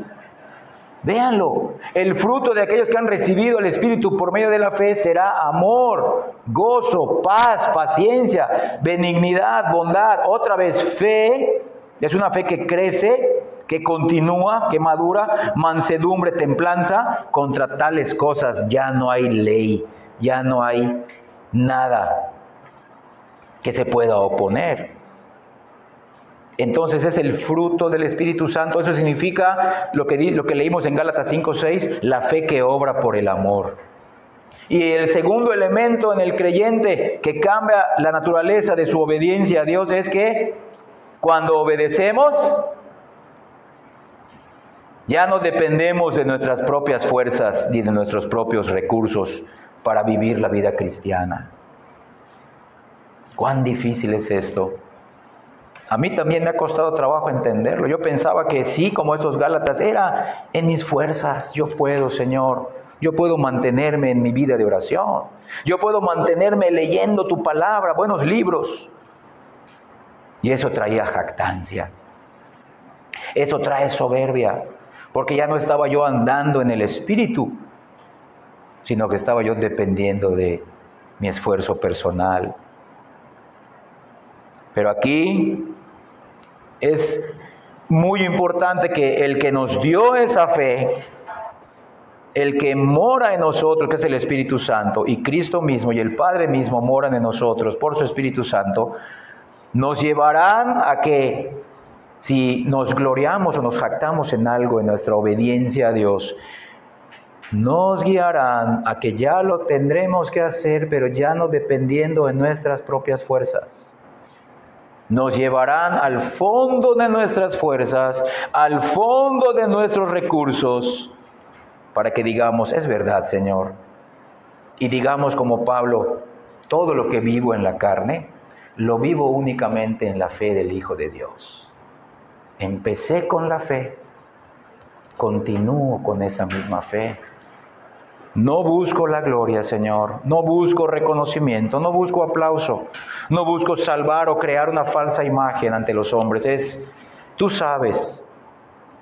[SPEAKER 1] véanlo, el fruto de aquellos que han recibido el Espíritu por medio de la fe será amor, gozo, paz, paciencia, benignidad, bondad. Otra vez, fe, es una fe que crece, que continúa, que madura, mansedumbre, templanza. Contra tales cosas ya no hay ley, ya no hay nada que se pueda oponer. Entonces es el fruto del Espíritu Santo. Eso significa lo que leímos en Gálatas 5:6, la fe que obra por el amor. Y el segundo elemento en el creyente que cambia la naturaleza de su obediencia a Dios es que cuando obedecemos, ya no dependemos de nuestras propias fuerzas ni de nuestros propios recursos para vivir la vida cristiana. ¿Cuán difícil es esto? A mí también me ha costado trabajo entenderlo. Yo pensaba que sí, como estos Gálatas, era en mis fuerzas. Yo puedo, Señor. Yo puedo mantenerme en mi vida de oración. Yo puedo mantenerme leyendo tu palabra, buenos libros. Y eso traía jactancia. Eso trae soberbia. Porque ya no estaba yo andando en el Espíritu, sino que estaba yo dependiendo de mi esfuerzo personal. Pero aquí es muy importante que el que nos dio esa fe, el que mora en nosotros, que es el Espíritu Santo, y Cristo mismo y el Padre mismo moran en nosotros por su Espíritu Santo, nos llevarán a que si nos gloriamos o nos jactamos en algo, en nuestra obediencia a Dios, nos guiarán a que ya lo tendremos que hacer, pero ya no dependiendo de nuestras propias fuerzas. Nos llevarán al fondo de nuestras fuerzas, al fondo de nuestros recursos, para que digamos, es verdad, Señor. Y digamos como Pablo, todo lo que vivo en la carne, lo vivo únicamente en la fe del Hijo de Dios. Empecé con la fe, continúo con esa misma fe. No busco la gloria, Señor, no busco reconocimiento, no busco aplauso, no busco salvar o crear una falsa imagen ante los hombres. Tú sabes,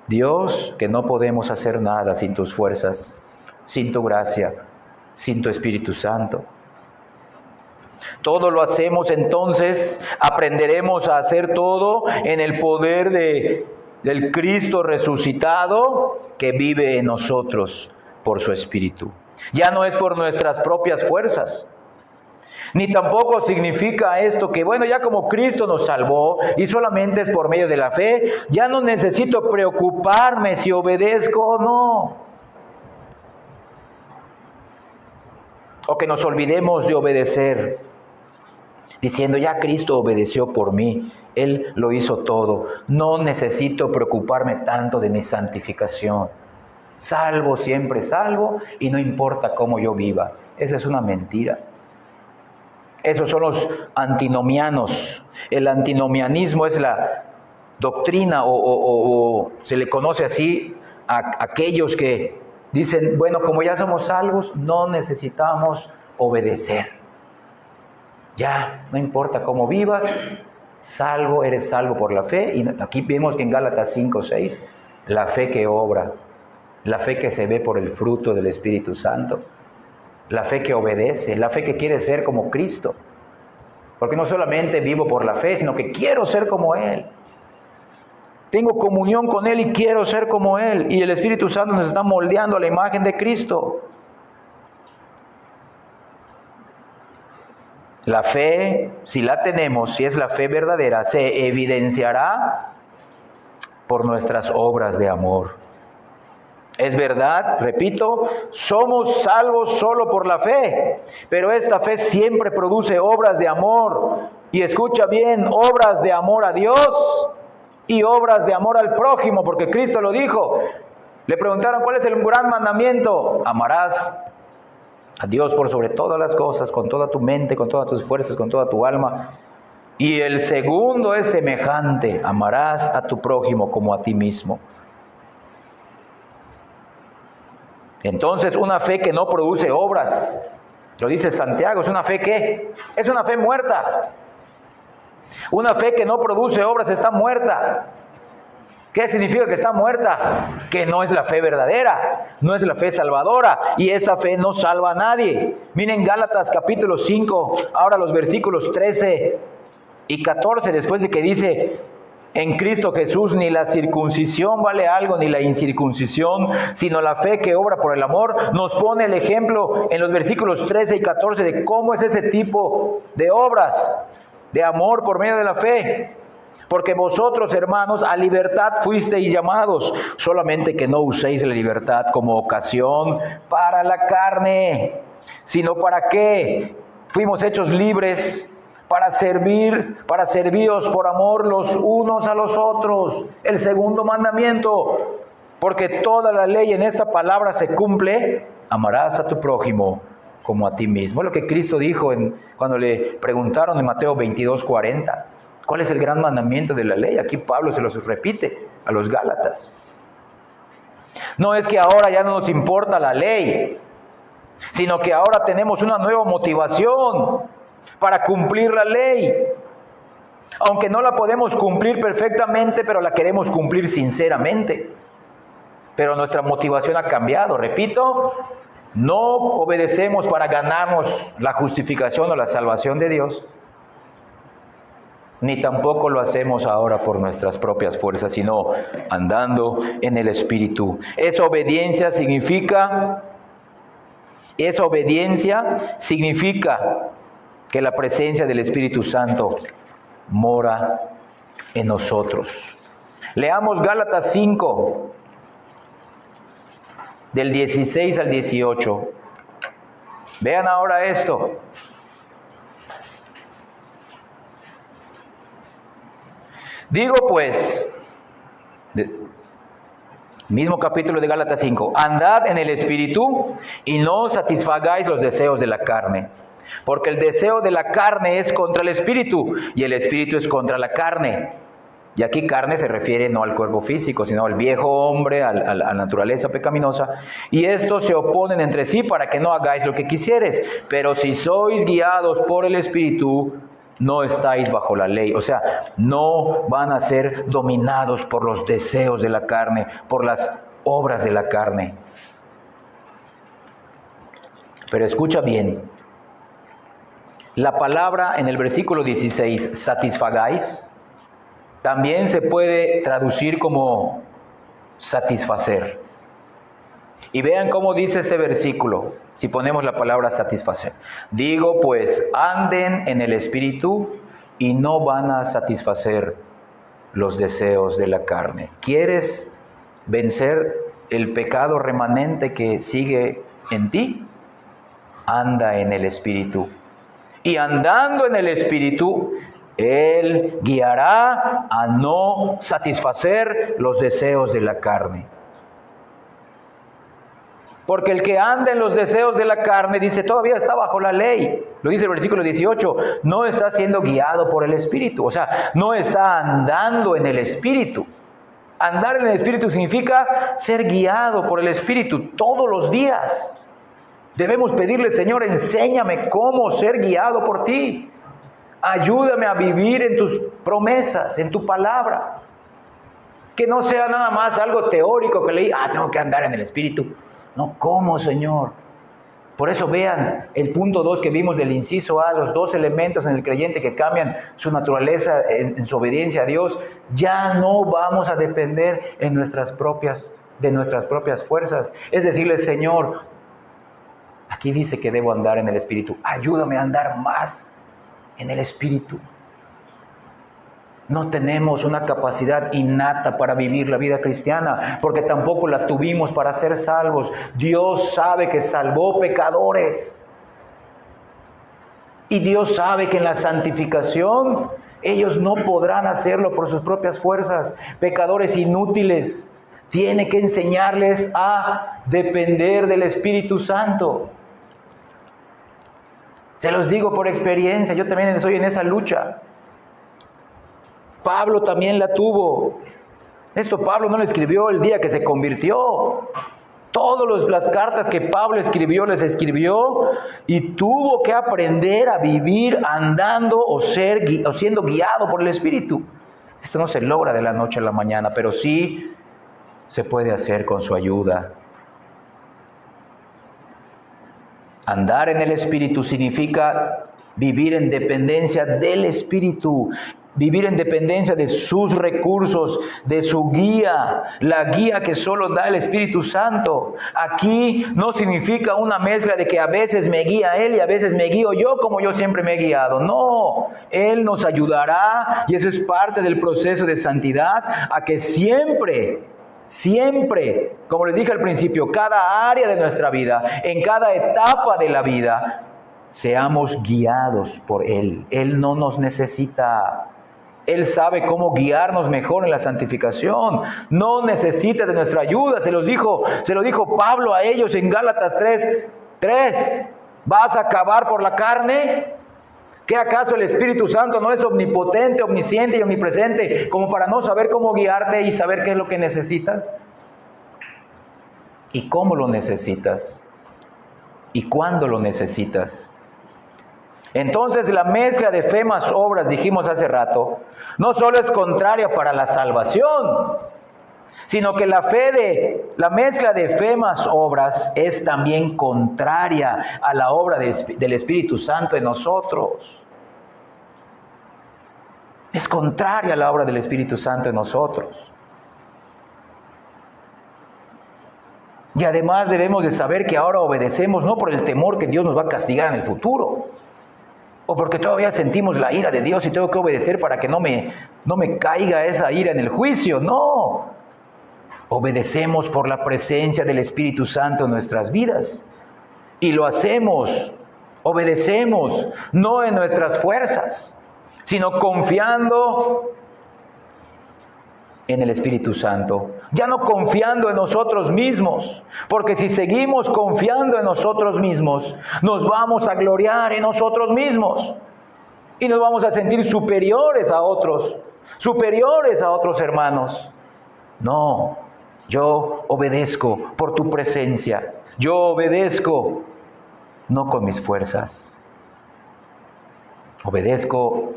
[SPEAKER 1] Dios, que no podemos hacer nada sin tus fuerzas, sin tu gracia, sin tu Espíritu Santo. Todo lo hacemos entonces, aprenderemos a hacer todo en el poder del Cristo resucitado que vive en nosotros por su Espíritu. Ya no es por nuestras propias fuerzas, ni tampoco significa esto que, bueno, ya como Cristo nos salvó y solamente es por medio de la fe, ya no necesito preocuparme si obedezco o no. O que nos olvidemos de obedecer, diciendo, ya Cristo obedeció por mí, Él lo hizo todo, no necesito preocuparme tanto de mi santificación. Salvo, siempre salvo, y no importa cómo yo viva. Esa es una mentira. Esos son los antinomianos. El antinomianismo es la doctrina, o se le conoce así a aquellos que dicen, bueno, como ya somos salvos, no necesitamos obedecer. Ya, no importa cómo vivas, salvo, eres salvo por la fe. Y aquí vemos que en Gálatas 5:6, la fe que obra, la fe que se ve por el fruto del Espíritu Santo, la fe que obedece, la fe que quiere ser como Cristo. Porque no solamente vivo por la fe, sino que quiero ser como Él. Tengo comunión con Él y quiero ser como Él. Y el Espíritu Santo nos está moldeando a la imagen de Cristo. La fe, si la tenemos, si es la fe verdadera, se evidenciará por nuestras obras de amor. Es verdad, repito, somos salvos solo por la fe, pero esta fe siempre produce obras de amor. Y escucha bien, obras de amor a Dios y obras de amor al prójimo, porque Cristo lo dijo. Le preguntaron, ¿cuál es el gran mandamiento? Amarás a Dios por sobre todas las cosas, con toda tu mente, con todas tus fuerzas, con toda tu alma. Y el segundo es semejante, amarás a tu prójimo como a ti mismo. Entonces, una fe que no produce obras, lo dice Santiago, es una fe ¿qué? Es una fe muerta. Una fe que no produce obras está muerta. ¿Qué significa que está muerta? Que no es la fe verdadera, no es la fe salvadora, y esa fe no salva a nadie. Miren Gálatas capítulo 5, ahora los versículos 13 y 14, después de que dice, en Cristo Jesús ni la circuncisión vale algo, ni la incircuncisión, sino la fe que obra por el amor. Nos pone el ejemplo en los versículos 13 y 14 de cómo es ese tipo de obras de amor por medio de la fe. Porque vosotros, hermanos, a libertad fuisteis llamados, solamente que no uséis la libertad como ocasión para la carne, sino para qué fuimos hechos libres, para serviros por amor los unos a los otros. El segundo mandamiento, porque toda la ley en esta palabra se cumple: amarás a tu prójimo como a ti mismo. Es lo que Cristo dijo cuando le preguntaron en Mateo 22:40. ¿Cuál es el gran mandamiento de la ley? Aquí Pablo se los repite a los Gálatas. No es que ahora ya no nos importa la ley, sino que ahora tenemos una nueva motivación para cumplir la ley. Aunque no la podemos cumplir perfectamente, pero la queremos cumplir sinceramente. Pero nuestra motivación ha cambiado. Repito, no obedecemos para ganarnos la justificación o la salvación de Dios, ni tampoco lo hacemos ahora por nuestras propias fuerzas, sino andando en el Espíritu. Esa obediencia significa que la presencia del Espíritu Santo mora en nosotros. Leamos Gálatas 5, del 16 al 18. Vean ahora esto. Digo pues, mismo capítulo de Gálatas 5, andad en el Espíritu y no satisfagáis los deseos de la carne, porque el deseo de la carne es contra el Espíritu y el Espíritu es contra la carne. Y aquí carne se refiere no al cuerpo físico, sino al viejo hombre, a la naturaleza pecaminosa. Y estos se oponen entre sí para que no hagáis lo que quisieres. Pero si sois guiados por el Espíritu, no estáis bajo la ley. O sea, no van a ser dominados por los deseos de la carne, por las obras de la carne. Pero escucha bien. La palabra en el versículo 16, satisfagáis, también se puede traducir como satisfacer. Y vean cómo dice este versículo, si ponemos la palabra satisfacer. Digo pues, anden en el Espíritu y no van a satisfacer los deseos de la carne. ¿Quieres vencer el pecado remanente que sigue en ti? Anda en el Espíritu. Y andando en el Espíritu, Él guiará a no satisfacer los deseos de la carne. Porque el que anda en los deseos de la carne, dice, todavía está bajo la ley. Lo dice el versículo 18, no está siendo guiado por el Espíritu. O sea, no está andando en el Espíritu. Andar en el Espíritu significa ser guiado por el Espíritu todos los días. Debemos pedirle, Señor, enséñame cómo ser guiado por ti. Ayúdame a vivir en tus promesas, en tu palabra. Que no sea nada más algo teórico que leí, tengo que andar en el Espíritu. No, ¿cómo, Señor? Por eso vean el punto 2 que vimos del inciso A, los 2 elementos en el creyente que cambian su naturaleza en su obediencia a Dios. Ya no vamos a depender de nuestras propias fuerzas. Es decirle, Señor, aquí dice que debo andar en el Espíritu. Ayúdame a andar más en el Espíritu. No tenemos una capacidad innata para vivir la vida cristiana, porque tampoco la tuvimos para ser salvos. Dios sabe que salvó pecadores. Y Dios sabe que en la santificación ellos no podrán hacerlo por sus propias fuerzas. Pecadores inútiles. Tiene que enseñarles a depender del Espíritu Santo. Se los digo por experiencia, yo también estoy en esa lucha. Pablo también la tuvo. Esto Pablo no lo escribió el día que se convirtió. Todas las cartas que Pablo escribió, les escribió y tuvo que aprender a vivir andando o siendo guiado por el Espíritu. Esto no se logra de la noche a la mañana, pero sí se puede hacer con su ayuda. Andar en el Espíritu significa vivir en dependencia del Espíritu, vivir en dependencia de sus recursos, de su guía, la guía que solo da el Espíritu Santo. Aquí no significa una mezcla de que a veces me guía Él y a veces me guío yo como yo siempre me he guiado. No, Él nos ayudará y eso es parte del proceso de santidad a que siempre siempre, como les dije al principio, cada área de nuestra vida, en cada etapa de la vida, seamos guiados por Él. Él no nos necesita. Él sabe cómo guiarnos mejor en la santificación. No necesita de nuestra ayuda. Se lo dijo Pablo a ellos en Gálatas 3:3. ¿Vas a acabar por la carne? ¿Qué acaso el Espíritu Santo no es omnipotente, omnisciente y omnipresente como para no saber cómo guiarte y saber qué es lo que necesitas? ¿Y cómo lo necesitas? ¿Y cuándo lo necesitas? Entonces la mezcla de fe más obras, dijimos hace rato, no solo es contraria para la salvación, sino que la mezcla de fe más obras es también contraria a la obra del Espíritu Santo en nosotros. Es contraria a la obra del Espíritu Santo en nosotros. Y además debemos de saber que ahora obedecemos no por el temor que Dios nos va a castigar en el futuro, o porque todavía sentimos la ira de Dios y tengo que obedecer para que no me caiga esa ira en el juicio. No. Obedecemos por la presencia del Espíritu Santo en nuestras vidas. Y lo hacemos, obedecemos, no en nuestras fuerzas, sino confiando en el Espíritu Santo. Ya no confiando en nosotros mismos, porque si seguimos confiando en nosotros mismos, nos vamos a gloriar en nosotros mismos y nos vamos a sentir superiores a otros hermanos. No, yo obedezco por tu presencia, yo obedezco no con mis fuerzas, obedezco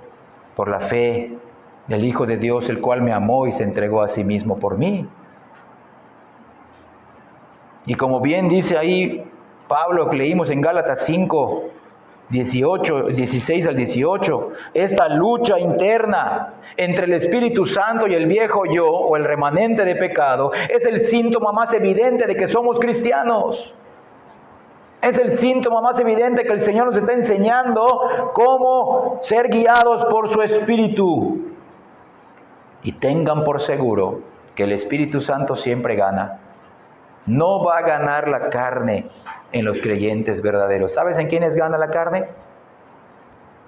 [SPEAKER 1] por la fe del Hijo de Dios, el cual me amó y se entregó a sí mismo por mí. Y como bien dice ahí Pablo, que leímos en Gálatas 5, 16 al 18, esta lucha interna entre el Espíritu Santo y el viejo yo, o el remanente de pecado, es el síntoma más evidente de que somos cristianos. Es el síntoma más evidente que el Señor nos está enseñando cómo ser guiados por su Espíritu. Y tengan por seguro que el Espíritu Santo siempre gana. No va a ganar la carne en los creyentes verdaderos. ¿Sabes en quiénes gana la carne?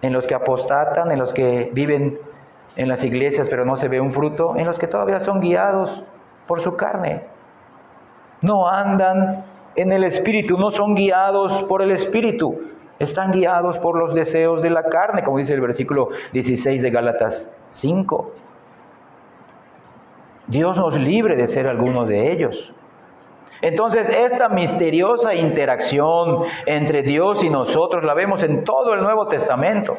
[SPEAKER 1] En los que apostatan, en los que viven en las iglesias pero no se ve un fruto, en los que todavía son guiados por su carne. No andan en el Espíritu, no son guiados por el Espíritu. Están guiados por los deseos de la carne, como dice el versículo 16 de Gálatas 5. Dios nos libre de ser alguno de ellos. Entonces, esta misteriosa interacción entre Dios y nosotros la vemos en todo el Nuevo Testamento.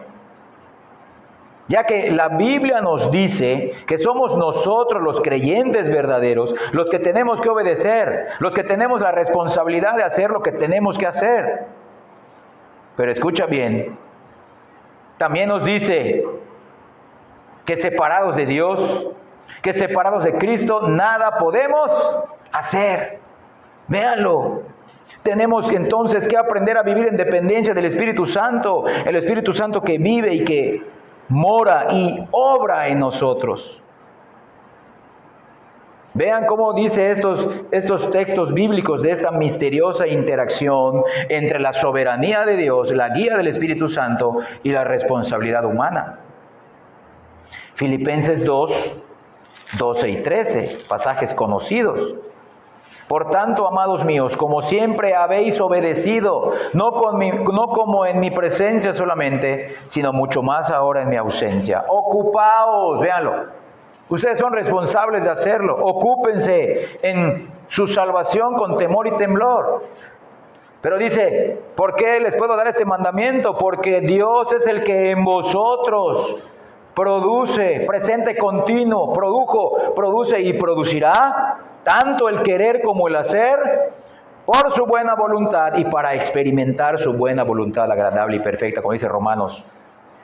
[SPEAKER 1] Ya que la Biblia nos dice que somos nosotros los creyentes verdaderos los que tenemos que obedecer, los que tenemos la responsabilidad de hacer lo que tenemos que hacer. Pero escucha bien, también nos dice que separados de Dios, que separados de Cristo, nada podemos hacer. Véanlo. Tenemos entonces que aprender a vivir en dependencia del Espíritu Santo, el Espíritu Santo que vive y que mora y obra en nosotros. Vean cómo dice estos textos bíblicos de esta misteriosa interacción entre la soberanía de Dios, la guía del Espíritu Santo y la responsabilidad humana. Filipenses 2, 12 y 13, pasajes conocidos. Por tanto, amados míos, como siempre habéis obedecido, no como en mi presencia solamente, sino mucho más ahora en mi ausencia. Ocupaos, véanlo. Ustedes son responsables de hacerlo. Ocúpense en su salvación con temor y temblor. Pero dice, ¿por qué les puedo dar este mandamiento? Porque Dios es el que en vosotros produce, presente continuo, produce y producirá tanto el querer como el hacer por su buena voluntad y para experimentar su buena voluntad agradable y perfecta, como dice Romanos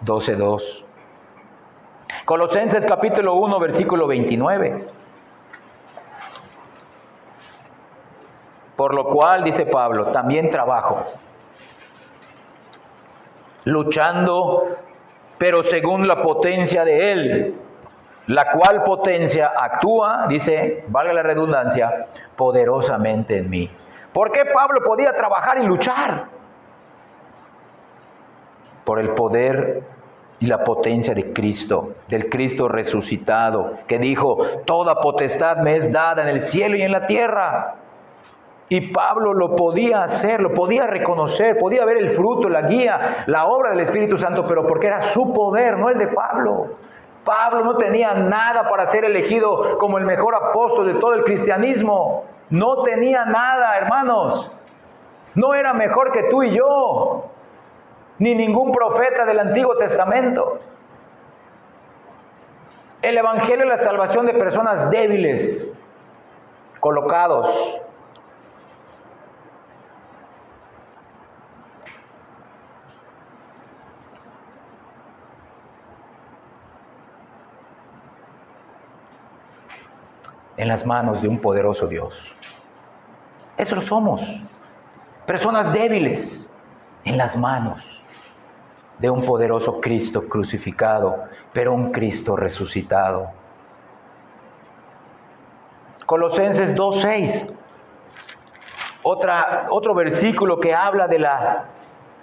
[SPEAKER 1] 12:2. Colosenses capítulo 1, versículo 29. Por lo cual, dice Pablo, también trabajo, luchando, pero según la potencia de Él, la cual potencia actúa, dice, valga la redundancia, poderosamente en mí. ¿Por qué Pablo podía trabajar y luchar? Por el poder y la potencia de Cristo, del Cristo resucitado, que dijo, toda potestad me es dada en el cielo y en la tierra. Y Pablo lo podía hacer, lo podía reconocer, podía ver el fruto, la guía, la obra del Espíritu Santo, pero porque era su poder, no el de Pablo. Pablo no tenía nada para ser elegido como el mejor apóstol de todo el cristianismo. No tenía nada, hermanos. No era mejor que tú y yo, ni ningún profeta del Antiguo Testamento. El Evangelio es la salvación de personas débiles, colocados en las manos de un poderoso Dios. Eso lo somos. Personas débiles en las manos de un poderoso Cristo crucificado, pero un Cristo resucitado. Colosenses 2:6. Otro versículo que habla de la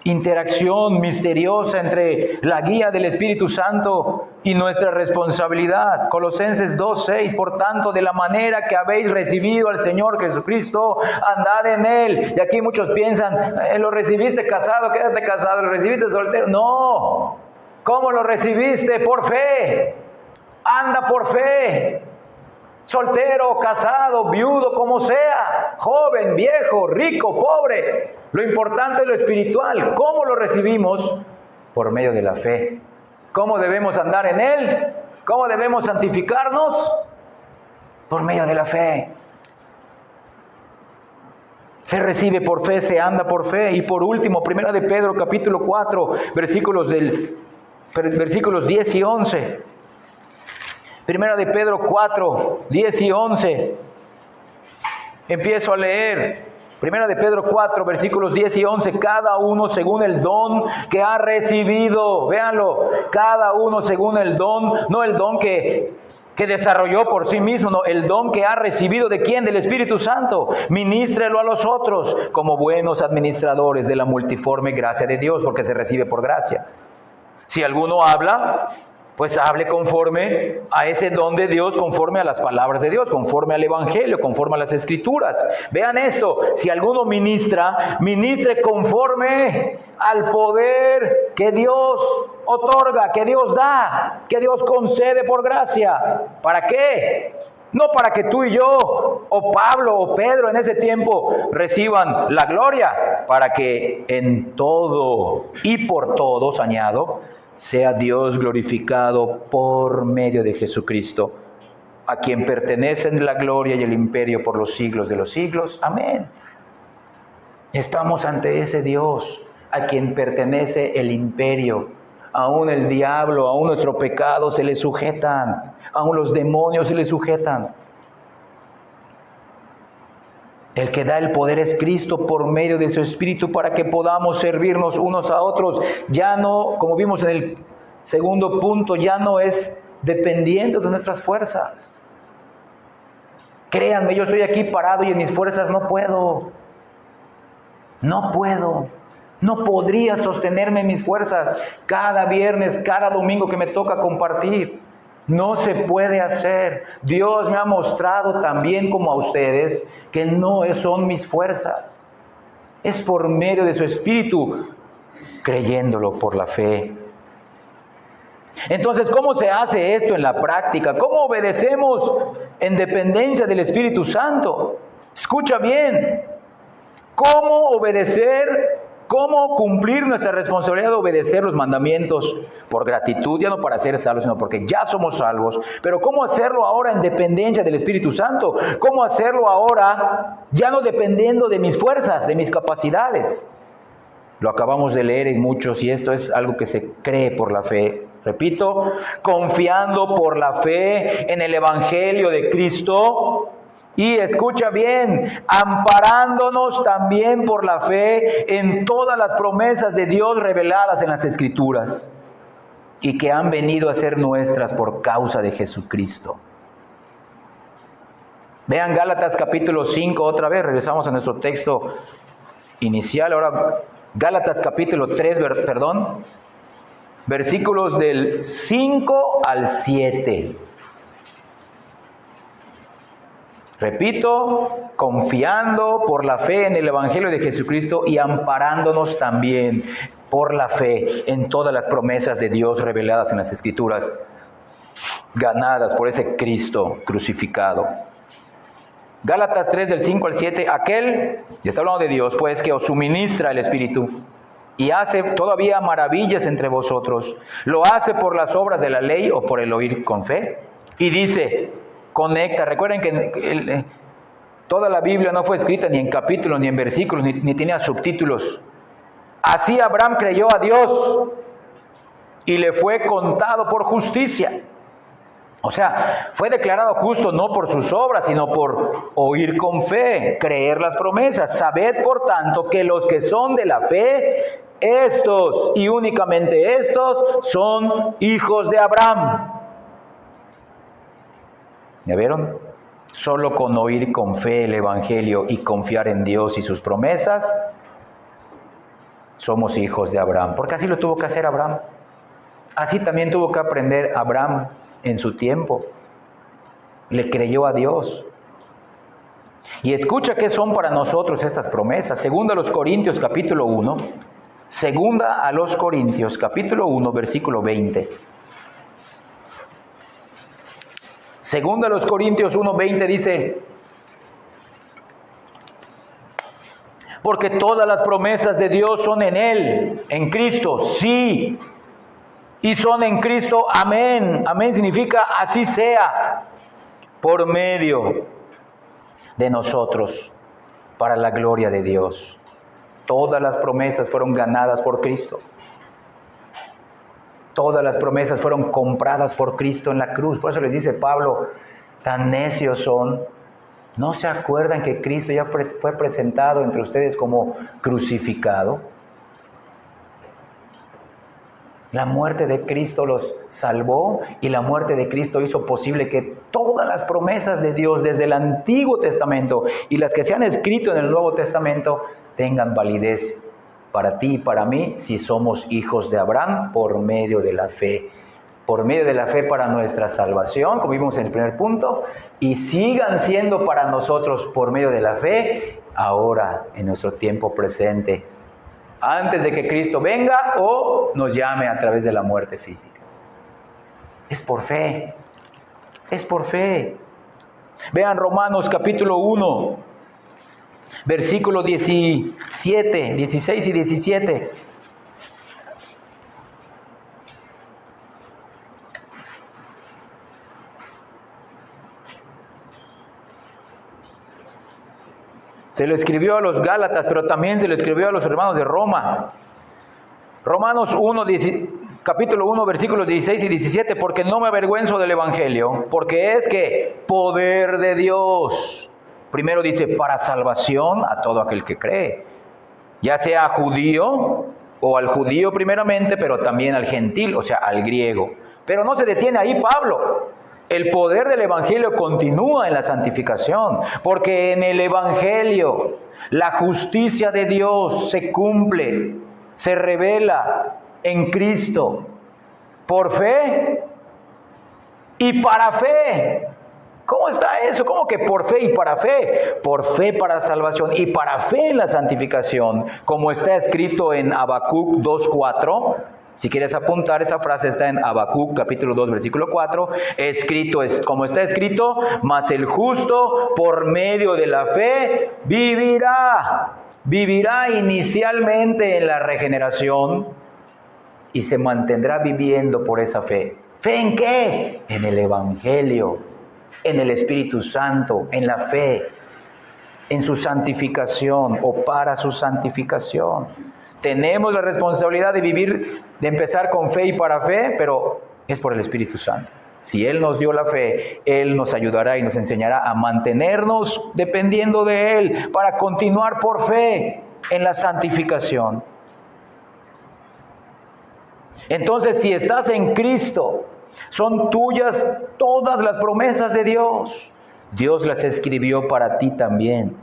[SPEAKER 1] interacción misteriosa entre la guía del Espíritu Santo y nuestra responsabilidad. Colosenses 2:6, por tanto, de la manera que habéis recibido al Señor Jesucristo, andad en Él. Y aquí muchos piensan, ¿lo recibiste casado? Quédate casado. ¿Lo recibiste soltero? No. ¿Cómo lo recibiste? Por fe. Anda por fe. Soltero, casado, viudo, como sea, joven, viejo, rico, pobre. Lo importante es lo espiritual. ¿Cómo lo recibimos? Por medio de la fe. ¿Cómo debemos andar en Él? ¿Cómo debemos santificarnos? Por medio de la fe. Se recibe por fe, se anda por fe. Y por último, 1 de Pedro capítulo 4, versículos 10 y 11. 1 de Pedro 4, 10 y 11. Empiezo a leer. 1 de Pedro 4, versículos 10 y 11. Cada uno según el don que ha recibido. Véanlo. Cada uno según el don. No el don que desarrolló por sí mismo. No, el don que ha recibido. ¿De quién? Del Espíritu Santo. Ministrelo a los otros como buenos administradores de la multiforme gracia de Dios. Porque se recibe por gracia. Si alguno habla, pues hable conforme a ese don de Dios, conforme a las palabras de Dios, conforme al Evangelio, conforme a las Escrituras. Vean esto, si alguno ministra, ministre conforme al poder que Dios otorga, que Dios da, que Dios concede por gracia. ¿Para qué? No para que tú y yo, o Pablo, o Pedro en ese tiempo reciban la gloria, para que en todo y por todos, añado, sea Dios glorificado por medio de Jesucristo, a quien pertenecen la gloria y el imperio por los siglos de los siglos. Amén. Estamos ante ese Dios, a quien pertenece el imperio. Aún el diablo, aún nuestro pecado se le sujetan, aún los demonios se le sujetan. El que da el poder es Cristo por medio de su Espíritu para que podamos servirnos unos a otros. Ya no, como vimos en el segundo punto, ya no es dependiendo de nuestras fuerzas. Créanme, yo estoy aquí parado y en mis fuerzas no puedo. No puedo. No podría sostenerme en mis fuerzas cada viernes, cada domingo que me toca compartir. No se puede hacer. Dios me ha mostrado también como a ustedes que no son mis fuerzas. Es por medio de su Espíritu, creyéndolo por la fe. Entonces, ¿cómo se hace esto en la práctica? ¿Cómo obedecemos en dependencia del Espíritu Santo? Escucha bien. ¿Cómo obedecer? ¿Cómo cumplir nuestra responsabilidad de obedecer los mandamientos por gratitud? Ya no para ser salvos, sino porque ya somos salvos. Pero ¿cómo hacerlo ahora en dependencia del Espíritu Santo? ¿Cómo hacerlo ahora ya no dependiendo de mis fuerzas, de mis capacidades? Lo acabamos de leer en muchos y esto es algo que se cree por la fe. Repito, confiando por la fe en el Evangelio de Cristo. Y escucha bien, amparándonos también por la fe en todas las promesas de Dios reveladas en las Escrituras. y que han venido a ser nuestras por causa de Jesucristo. Vean Gálatas capítulo 5 otra vez, regresamos a nuestro texto inicial. Ahora Gálatas capítulo 3, versículos del 5 al 7. Repito, confiando por la fe en el Evangelio de Jesucristo y amparándonos también por la fe en todas las promesas de Dios reveladas en las Escrituras, ganadas por ese Cristo crucificado. Gálatas 3 del 5 al 7, aquel, y está hablando de Dios, pues que os suministra el Espíritu y hace todavía maravillas entre vosotros, ¿lo hace por las obras de la ley o por el oír con fe? Y dice, conecta, recuerden que toda la Biblia no fue escrita ni en capítulos ni en versículos, ni tenía subtítulos. Así Abraham creyó a Dios y le fue contado por justicia. O sea, fue declarado justo no por sus obras, sino por oír con fe, creer las promesas. Sabed, por tanto, que los que son de la fe, estos y únicamente estos son hijos de Abraham. ¿Ya vieron? Solo con oír con fe el Evangelio y confiar en Dios y sus promesas, somos hijos de Abraham. Porque así lo tuvo que hacer Abraham. Así también tuvo que aprender Abraham en su tiempo. Le creyó a Dios. Y escucha qué son para nosotros estas promesas. Segunda a los Corintios capítulo 1. Segunda a los Corintios capítulo 1 versículo 20. Segunda a los Corintios 1:20 dice: porque todas las promesas de Dios son en Él, en Cristo, sí, y son en Cristo, amén. Amén significa así sea, por medio de nosotros, para la gloria de Dios. Todas las promesas fueron ganadas por Cristo. Todas las promesas fueron compradas por Cristo en la cruz. Por eso les dice Pablo, tan necios son. ¿No se acuerdan que Cristo ya fue presentado entre ustedes como crucificado? La muerte de Cristo los salvó y la muerte de Cristo hizo posible que todas las promesas de Dios desde el Antiguo Testamento y las que se han escrito en el Nuevo Testamento tengan validez para ti y para mí si somos hijos de Abraham por medio de la fe. Por medio de la fe para nuestra salvación, como vimos en el primer punto, y sigan siendo para nosotros por medio de la fe, ahora en nuestro tiempo presente, antes de que Cristo venga o nos llame a través de la muerte física. Es por fe, es por fe. Vean Romanos capítulo 1, versículos 17, 16 y 17. Se lo escribió a los Gálatas, pero también se lo escribió a los hermanos de Roma. Romanos 1, capítulo 1, versículos 16 y 17. Porque no me avergüenzo del Evangelio, porque es que poder de Dios. Primero dice, para salvación a todo aquel que cree. Ya sea judío o al judío primeramente, pero también al gentil, o sea, al griego. Pero no se detiene ahí Pablo. El poder del Evangelio continúa en la santificación, porque en el Evangelio la justicia de Dios se cumple, se revela en Cristo, por fe y para fe. ¿Cómo está eso? ¿Cómo que por fe y para fe? Por fe para salvación y para fe en la santificación, como está escrito en Habacuc 2:4. Si quieres apuntar, esa frase está en Habacuc capítulo 2 versículo 4, escrito es como está escrito, mas el justo por medio de la fe vivirá inicialmente en la regeneración y se mantendrá viviendo por esa fe. ¿Fe en qué? En el Evangelio, en el Espíritu Santo, en la fe, en su santificación o para su santificación. Tenemos la responsabilidad de vivir, de empezar con fe y para fe, pero es por el Espíritu Santo. Si Él nos dio la fe, Él nos ayudará y nos enseñará a mantenernos dependiendo de Él para continuar por fe en la santificación. Entonces, si estás en Cristo, son tuyas todas las promesas de Dios. Dios las escribió para ti también.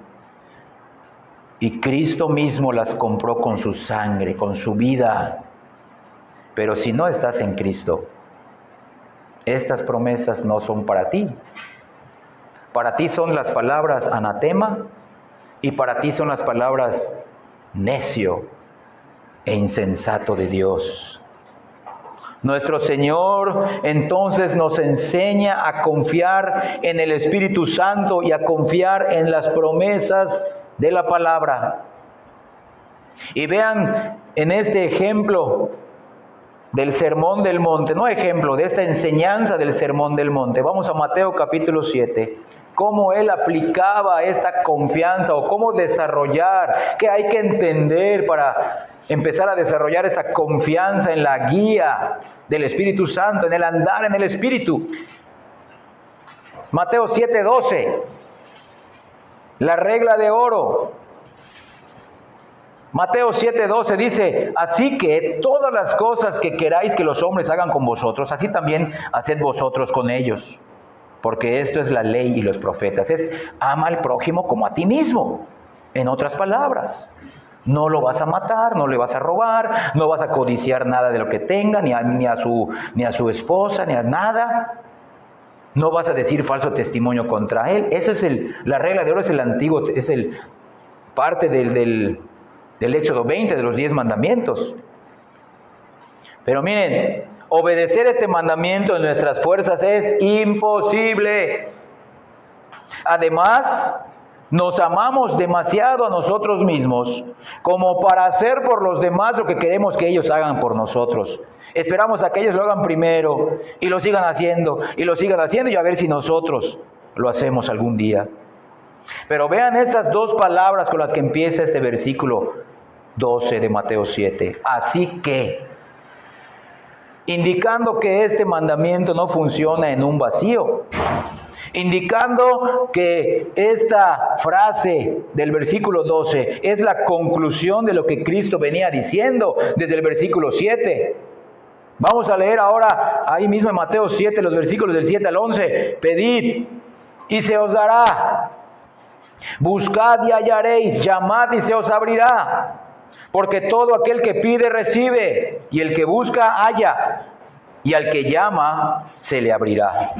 [SPEAKER 1] Y Cristo mismo las compró con su sangre, con su vida. Pero si no estás en Cristo, estas promesas no son para ti. Para ti son las palabras anatema y para ti son las palabras necio e insensato de Dios. Nuestro Señor entonces nos enseña a confiar en el Espíritu Santo y a confiar en las promesas de la palabra. Y vean en este ejemplo del Sermón del Monte, no ejemplo, de esta enseñanza del Sermón del Monte. Vamos a Mateo capítulo 7. Cómo él aplicaba esta confianza o cómo desarrollar, qué hay que entender para empezar a desarrollar esa confianza en la guía del Espíritu Santo, en el andar en el Espíritu. Mateo 7:12, la regla de oro. Mateo 7:12 dice, así que todas las cosas que queráis que los hombres hagan con vosotros, así también haced vosotros con ellos. Porque esto es la ley y los profetas, es ama al prójimo como a ti mismo. En otras palabras, no lo vas a matar, no le vas a robar, no vas a codiciar nada de lo que tenga, ni a su esposa, ni a nada. No vas a decir falso testimonio contra él. Eso es la regla de oro, es el antiguo, es parte del Éxodo 20, de los 10 mandamientos. Pero miren, obedecer este mandamiento en nuestras fuerzas es imposible. Además, nos amamos demasiado a nosotros mismos como para hacer por los demás lo que queremos que ellos hagan por nosotros. Esperamos a que ellos lo hagan primero y lo sigan haciendo y a ver si nosotros lo hacemos algún día. Pero vean estas dos palabras con las que empieza este versículo 12 de Mateo 7. Así que, indicando que este mandamiento no funciona en un vacío, indicando que esta frase del versículo 12 es la conclusión de lo que Cristo venía diciendo desde el versículo 7. Vamos a leer ahora ahí mismo en Mateo 7, los versículos del 7 al 11. Pedid y se os dará, buscad y hallaréis, llamad y se os abrirá. Porque todo aquel que pide recibe, y el que busca halla, y al que llama se le abrirá.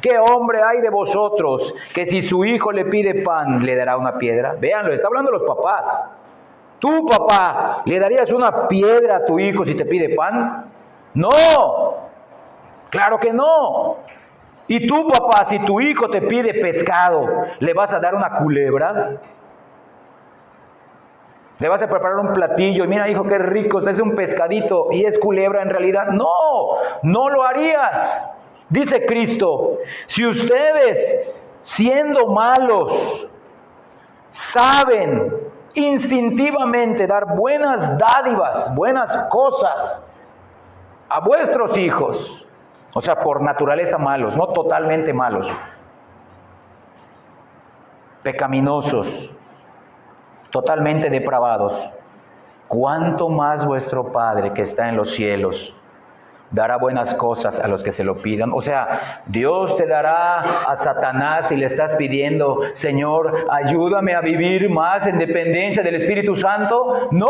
[SPEAKER 1] ¿Qué hombre hay de vosotros que si su hijo le pide pan, le dará una piedra? Véanlo, está hablando los papás. ¿Tú, papá, le darías una piedra a tu hijo si te pide pan? No, claro que no. ¿Y tú, papá, si tu hijo te pide pescado, le vas a dar una culebra? Le vas a preparar un platillo y mira, hijo, qué rico, es un pescadito y es culebra en realidad. No, no lo harías. Dice Cristo, si ustedes, siendo malos, saben instintivamente dar buenas dádivas, buenas cosas a vuestros hijos, o sea, por naturaleza malos, no totalmente malos, pecaminosos, totalmente depravados, ¿cuánto más vuestro Padre que está en los cielos dará buenas cosas a los que se lo pidan? O sea, Dios te dará a Satanás si le estás pidiendo, Señor, ayúdame a vivir más en dependencia del Espíritu Santo. No,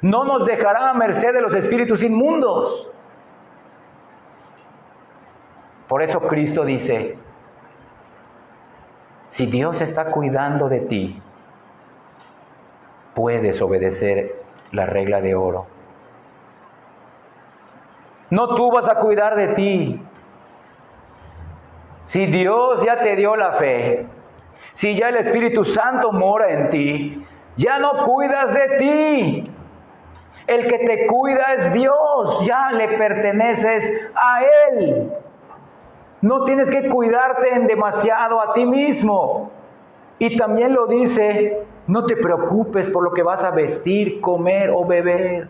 [SPEAKER 1] no nos dejará a merced de los espíritus inmundos. Por eso Cristo dice, si Dios está cuidando de ti, puedes obedecer la regla de oro. No tú vas a cuidar de ti. Si Dios ya te dio la fe, si ya el Espíritu Santo mora en ti, ya no cuidas de ti. El que te cuida es Dios, ya le perteneces a Él. No tienes que cuidarte en demasiado a ti mismo. Y también lo dice, no te preocupes por lo que vas a vestir, comer o beber.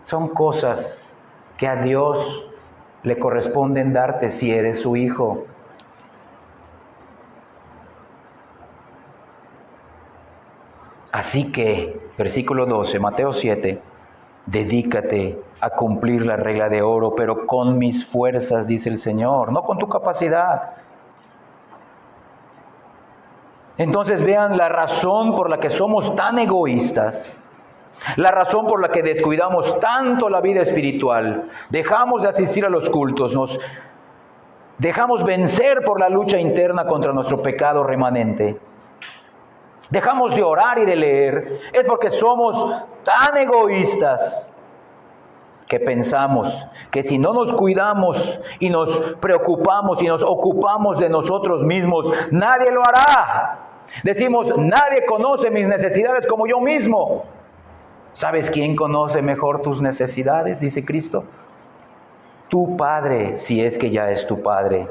[SPEAKER 1] Son cosas que a Dios le corresponden darte si eres su hijo. Así que, versículo 12, Mateo 7, Dedícate a cumplir la regla de oro, pero con mis fuerzas, dice el Señor, no con tu capacidad. Entonces vean la razón por la que somos tan egoístas, la razón por la que descuidamos tanto la vida espiritual, dejamos de asistir a los cultos, nos dejamos vencer por la lucha interna contra nuestro pecado remanente, dejamos de orar y de leer, es porque somos tan egoístas que pensamos que si no nos cuidamos y nos preocupamos y nos ocupamos de nosotros mismos, nadie lo hará. Decimos, nadie conoce mis necesidades como yo mismo. ¿Sabes quién conoce mejor tus necesidades? Dice Cristo. Tu Padre, si es que ya es tu Padre.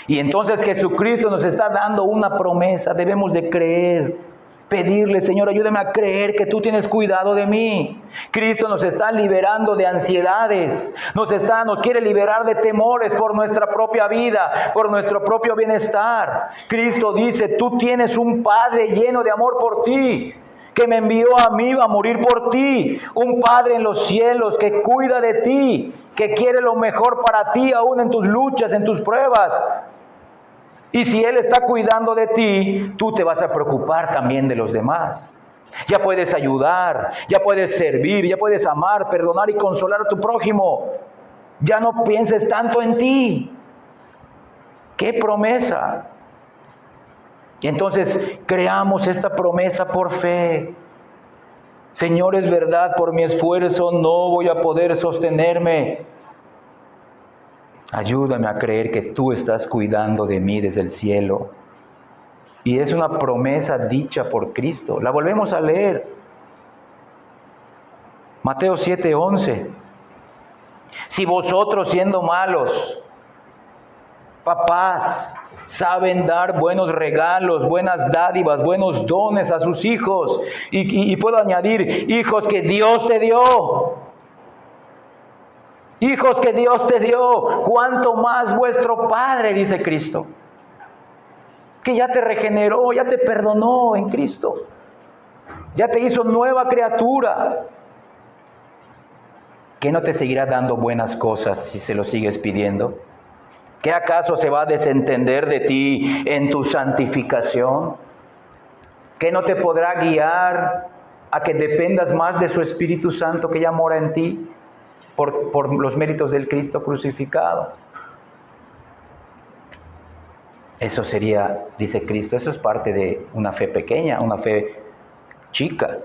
[SPEAKER 1] Y entonces Jesucristo nos está dando una promesa, debemos de creer. Pedirle, Señor, ayúdame a creer que tú tienes cuidado de mí. Cristo nos está liberando de ansiedades, nos quiere liberar de temores por nuestra propia vida, por nuestro propio bienestar. Cristo dice, tú tienes un Padre lleno de amor por ti, que me envió a mí a morir por ti. Un Padre en los cielos que cuida de ti, que quiere lo mejor para ti, aún en tus luchas, en tus pruebas. Y si Él está cuidando de ti, tú te vas a preocupar también de los demás. Ya puedes ayudar, ya puedes servir, ya puedes amar, perdonar y consolar a tu prójimo. Ya no pienses tanto en ti. ¡Qué promesa! Y entonces creamos esta promesa por fe. Señor, es verdad, por mi esfuerzo no voy a poder sostenerme. Ayúdame a creer que tú estás cuidando de mí desde el cielo. Y es una promesa dicha por Cristo. La volvemos a leer. Mateo 7:11. Si vosotros siendo malos, papás, saben dar buenos regalos, buenas dádivas, buenos dones a sus hijos. Y puedo añadir, hijos que Dios te dio. Hijos que Dios te dio, cuánto más vuestro Padre, dice Cristo, que ya te regeneró, ya te perdonó en Cristo, ya te hizo nueva criatura, ¿que no te seguirá dando buenas cosas si se lo sigues pidiendo? ¿Qué acaso se va a desentender de ti en tu santificación? ¿Que no te podrá guiar a que dependas más de su Espíritu Santo que ya mora en ti? Por los méritos del Cristo crucificado. Eso sería, dice Cristo, eso es parte de una fe pequeña, una fe chica.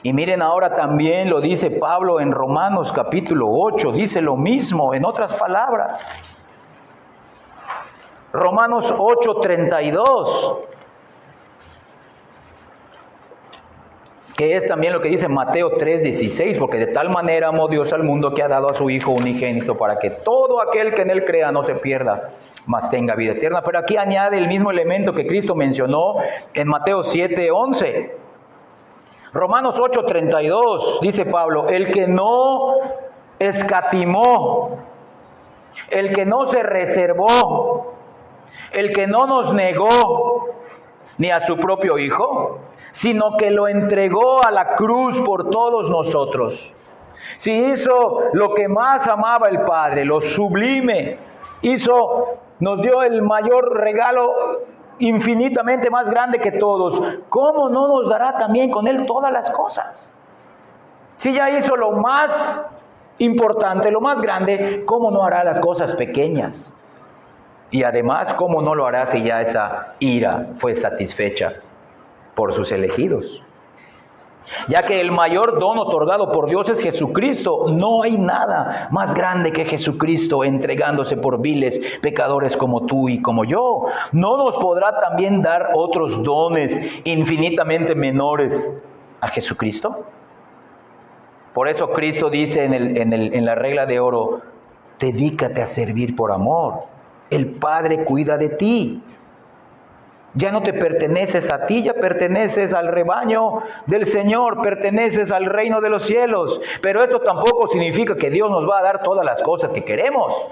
[SPEAKER 1] Y miren, ahora también lo dice Pablo en Romanos capítulo 8, dice lo mismo, en otras palabras. Romanos 8:32. Que es también lo que dice Mateo 3:16, porque de tal manera amó Dios al mundo que ha dado a su Hijo unigénito para que todo aquel que en Él crea no se pierda, mas tenga vida eterna. Pero aquí añade el mismo elemento que Cristo mencionó en Mateo 7:11. Romanos 8:32 dice Pablo, el que no escatimó, el que no se reservó, el que no nos negó ni a su propio Hijo, sino que lo entregó a la cruz por todos nosotros. Si hizo lo que más amaba el Padre, lo sublime, nos dio el mayor regalo infinitamente más grande que todos, ¿cómo no nos dará también con Él todas las cosas? Si ya hizo lo más importante, lo más grande, ¿cómo no hará las cosas pequeñas? Y además, ¿cómo no lo hará si ya esa ira fue satisfecha por sus elegidos? Ya que el mayor don otorgado por Dios es Jesucristo, no hay nada más grande que Jesucristo entregándose por viles pecadores como tú y como yo. ¿No nos podrá también dar otros dones infinitamente menores a Jesucristo? Por eso Cristo dice en la regla de oro, dedícate a servir por amor. El Padre cuida de ti. Ya no te perteneces a ti, ya perteneces al rebaño del Señor, perteneces al reino de los cielos. Pero esto tampoco significa que Dios nos va a dar todas las cosas que queremos.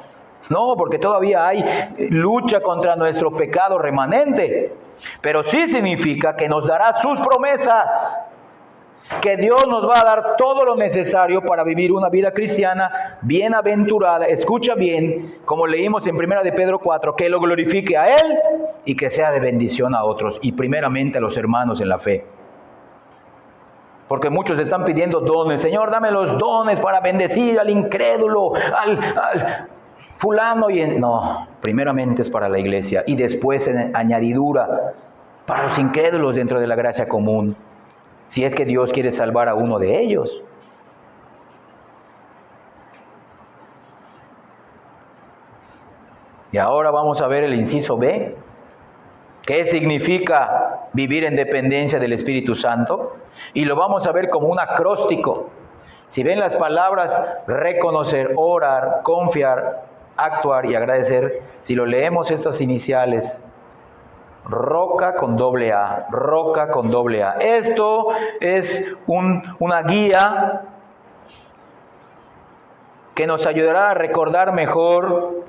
[SPEAKER 1] No, porque todavía hay lucha contra nuestro pecado remanente. Pero sí significa que nos dará sus promesas. que Dios nos va a dar todo lo necesario para vivir una vida cristiana bienaventurada. Escucha bien, como leímos en 1 de Pedro 4, que lo glorifique a Él y que sea de bendición a otros, y primeramente a los hermanos en la fe. Porque muchos están pidiendo dones. Señor, dame los dones para bendecir al incrédulo, al fulano. No, primeramente es para la iglesia y después en añadidura para los incrédulos dentro de la gracia común. Si es que Dios quiere salvar a uno de ellos. Y ahora vamos a ver el inciso B. ¿Qué significa vivir en dependencia del Espíritu Santo? Y lo vamos a ver como un acróstico. Si ven las palabras reconocer, orar, confiar, actuar y agradecer, si lo leemos estas iniciales, roca con doble A, roca con doble A. Esto es una guía que nos ayudará a recordar mejor.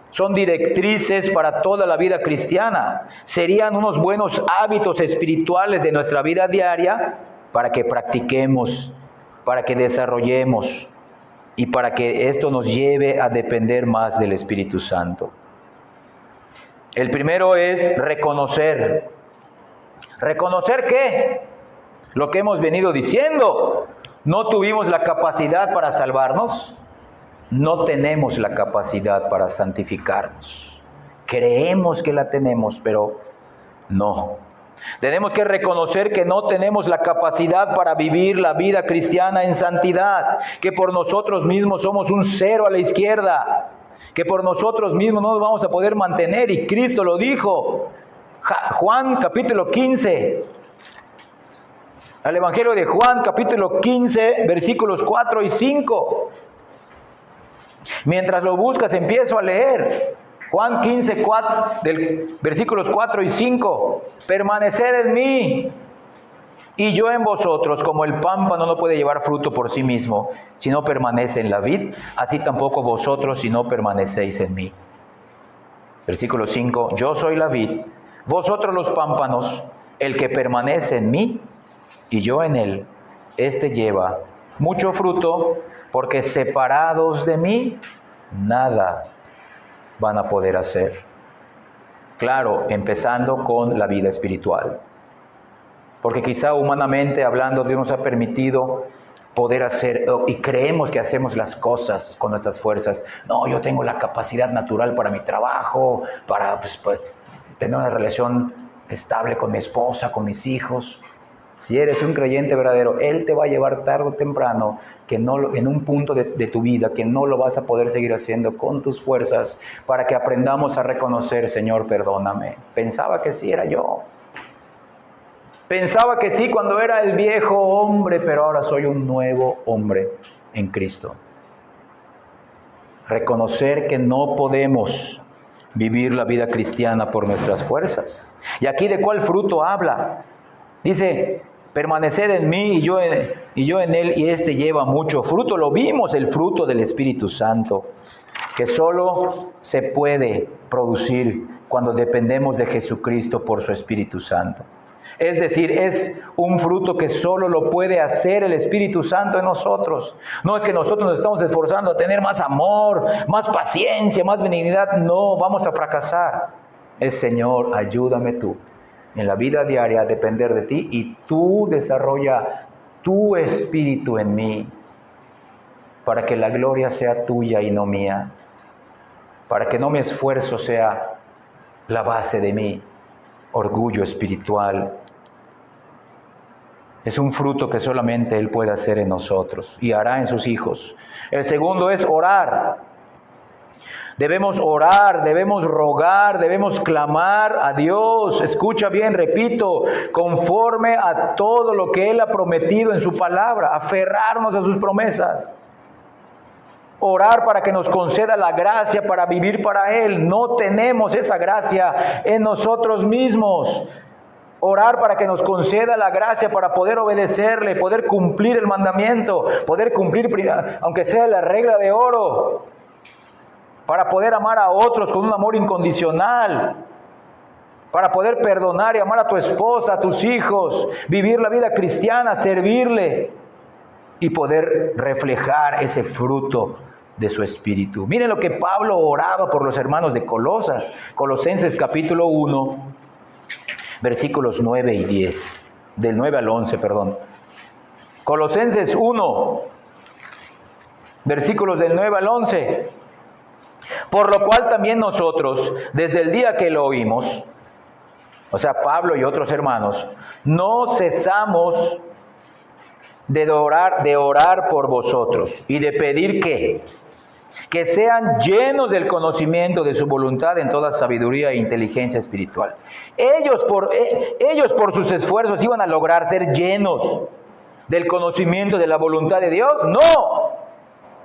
[SPEAKER 1] Son directrices para toda la vida cristiana. Serían unos buenos hábitos espirituales de nuestra vida diaria para que practiquemos, para que desarrollemos y para que esto nos lleve a depender más del Espíritu Santo. El primero es reconocer. ¿Reconocer qué? Lo que hemos venido diciendo. No tuvimos la capacidad para salvarnos. No tenemos la capacidad para santificarnos. Creemos que la tenemos, pero no. Tenemos que reconocer que no tenemos la capacidad para vivir la vida cristiana en santidad, que por nosotros mismos somos un cero a la izquierda, que por nosotros mismos no nos vamos a poder mantener, y Cristo lo dijo. Juan capítulo 15, al Evangelio de Juan capítulo 15, versículos 4 y 5. Mientras lo buscas, empiezo a leer. Juan 15, del versículos 4 y 5. Permaneced en mí y yo en vosotros, como el pámpano no puede llevar fruto por sí mismo, si no permanece en la vid, así tampoco vosotros si no permanecéis en mí. Versículo 5. Yo soy la vid, vosotros los pámpanos, el que permanece en mí y yo en él, éste lleva mucho fruto, porque separados de mí, nada van a poder hacer. Claro, empezando con la vida espiritual. Porque quizá humanamente hablando, Dios nos ha permitido poder hacer, y creemos que hacemos las cosas con nuestras fuerzas. No, yo tengo la capacidad natural para mi trabajo, para tener una relación estable con mi esposa, con mis hijos. Si eres un creyente verdadero, Él te va a llevar tarde o temprano en un punto de tu vida que no lo vas a poder seguir haciendo con tus fuerzas, para que aprendamos a reconocer: Señor, perdóname. Pensaba que sí era yo. Pensaba que sí cuando era el viejo hombre, pero ahora soy un nuevo hombre en Cristo. Reconocer que no podemos vivir la vida cristiana por nuestras fuerzas. ¿Y aquí de cuál fruto habla? Dice: permaneced en mí y yo en él, y éste lleva mucho fruto. Lo vimos, el fruto del Espíritu Santo, que solo se puede producir cuando dependemos de Jesucristo por su Espíritu Santo. Es decir, es un fruto que solo lo puede hacer el Espíritu Santo en nosotros. No es que nosotros nos estamos esforzando a tener más amor, más paciencia, más benignidad. No, vamos a fracasar. Es: Señor, ayúdame tú en la vida diaria a depender de ti, y tú desarrolla tu espíritu en mí, para que la gloria sea tuya y no mía, para que no mi esfuerzo sea la base de mi orgullo espiritual. Es un fruto que solamente Él puede hacer en nosotros y hará en sus hijos. El segundo es orar. Debemos orar, debemos rogar, debemos clamar a Dios. Escucha bien, repito, conforme a todo lo que Él ha prometido en su palabra, aferrarnos a sus promesas. Orar para que nos conceda la gracia para vivir para Él. No tenemos esa gracia en nosotros mismos. Orar para que nos conceda la gracia para poder obedecerle, poder cumplir el mandamiento, poder cumplir, aunque sea la regla de oro, para poder amar a otros con un amor incondicional. para poder perdonar y amar a tu esposa, a tus hijos, vivir la vida cristiana, servirle y poder reflejar ese fruto de su espíritu. Miren lo que Pablo oraba por los hermanos de Colosas, Colosenses capítulo 1, versículos 9 y 10, del 9 al 11, perdón. Colosenses 1, versículos del 9 al 11. Por lo cual también nosotros, desde el día que lo oímos, o sea, Pablo y otros hermanos, no cesamos de orar por vosotros y de pedir que sean llenos del conocimiento de su voluntad en toda sabiduría e inteligencia espiritual. Ellos por sus esfuerzos iban a lograr ser llenos del conocimiento de la voluntad de Dios. No,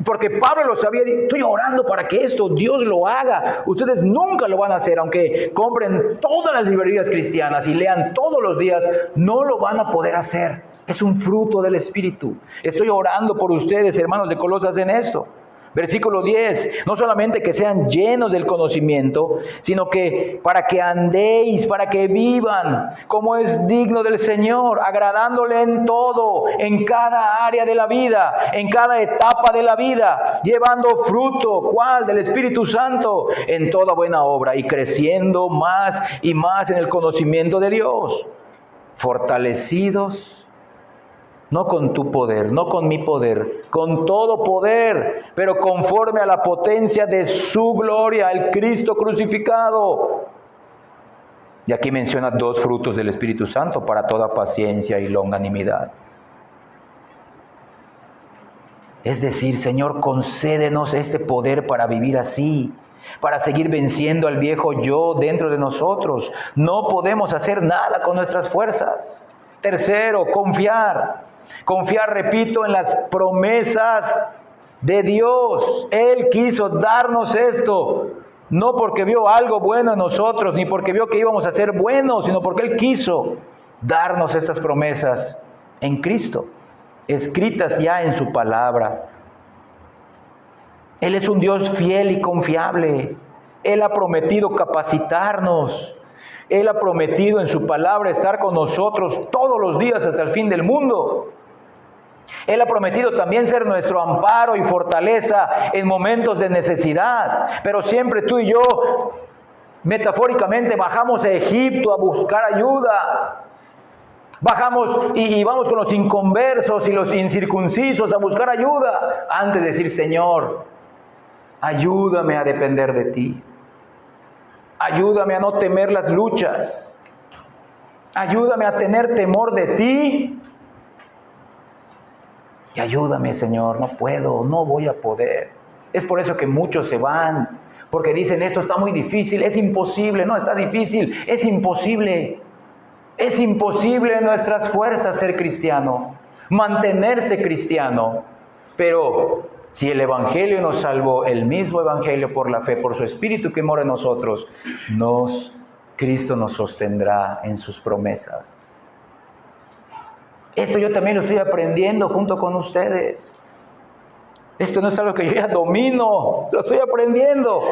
[SPEAKER 1] porque Pablo los había dicho, estoy orando para que esto Dios lo haga. Ustedes nunca lo van a hacer, aunque compren todas las librerías cristianas y lean todos los días, no lo van a poder hacer. Es un fruto del Espíritu. Estoy orando por ustedes, hermanos de Colosas, en esto. Versículo 10, no solamente que sean llenos del conocimiento, sino que para que andéis, para que vivan como es digno del Señor, agradándole en todo, en cada área de la vida, en cada etapa de la vida, llevando fruto, ¿cuál? Del Espíritu Santo, en toda buena obra y creciendo más y más en el conocimiento de Dios, fortalecidos. No con tu poder, no con mi poder, con todo poder, pero conforme a la potencia de su gloria, el Cristo crucificado. Y aquí menciona 2 frutos del Espíritu Santo para toda paciencia y longanimidad. Es decir, Señor, concédenos este poder para vivir así, para seguir venciendo al viejo yo dentro de nosotros. No podemos hacer nada con nuestras fuerzas. Tercero, confiar. Confiar, repito, en las promesas de Dios. Él quiso darnos esto, no porque vio algo bueno en nosotros, ni porque vio que íbamos a ser buenos, sino porque Él quiso darnos estas promesas en Cristo, escritas ya en su palabra. Él es un Dios fiel y confiable. Él ha prometido capacitarnos. Él ha prometido en su palabra estar con nosotros todos los días hasta el fin del mundo. Él ha prometido también ser nuestro amparo y fortaleza en momentos de necesidad. Pero siempre tú y yo, metafóricamente, bajamos a Egipto a buscar ayuda. Bajamos y vamos con los inconversos y los incircuncisos a buscar ayuda. Antes de decir, Señor, ayúdame a depender de ti. Ayúdame a no temer las luchas. Ayúdame a tener temor de ti. Y ayúdame, Señor, no puedo, no voy a poder. Es por eso que muchos se van, porque dicen, esto está muy difícil, es imposible. No está difícil, es imposible. Es imposible en nuestras fuerzas ser cristiano, mantenerse cristiano. Pero si el Evangelio nos salvó, el mismo Evangelio por la fe, por su Espíritu que mora en nosotros, Cristo nos sostendrá en sus promesas. Esto yo también lo estoy aprendiendo junto con ustedes. Esto no es algo que yo ya domino, lo estoy aprendiendo.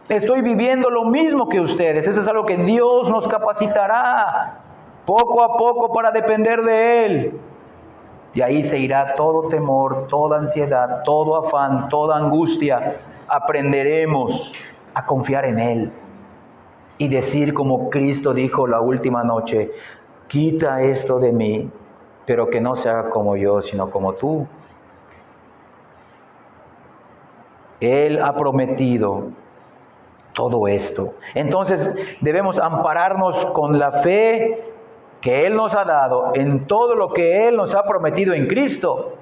[SPEAKER 1] Estoy viviendo lo mismo que ustedes. Eso es algo que Dios nos capacitará poco a poco para depender de Él. Y ahí se irá todo temor, toda ansiedad, todo afán, toda angustia. Aprenderemos a confiar en Él y decir como Cristo dijo la última noche, quita esto de mí, pero que no se haga como yo, sino como tú. Él ha prometido todo esto. Entonces debemos ampararnos con la fe que Él nos ha dado en todo lo que Él nos ha prometido en Cristo.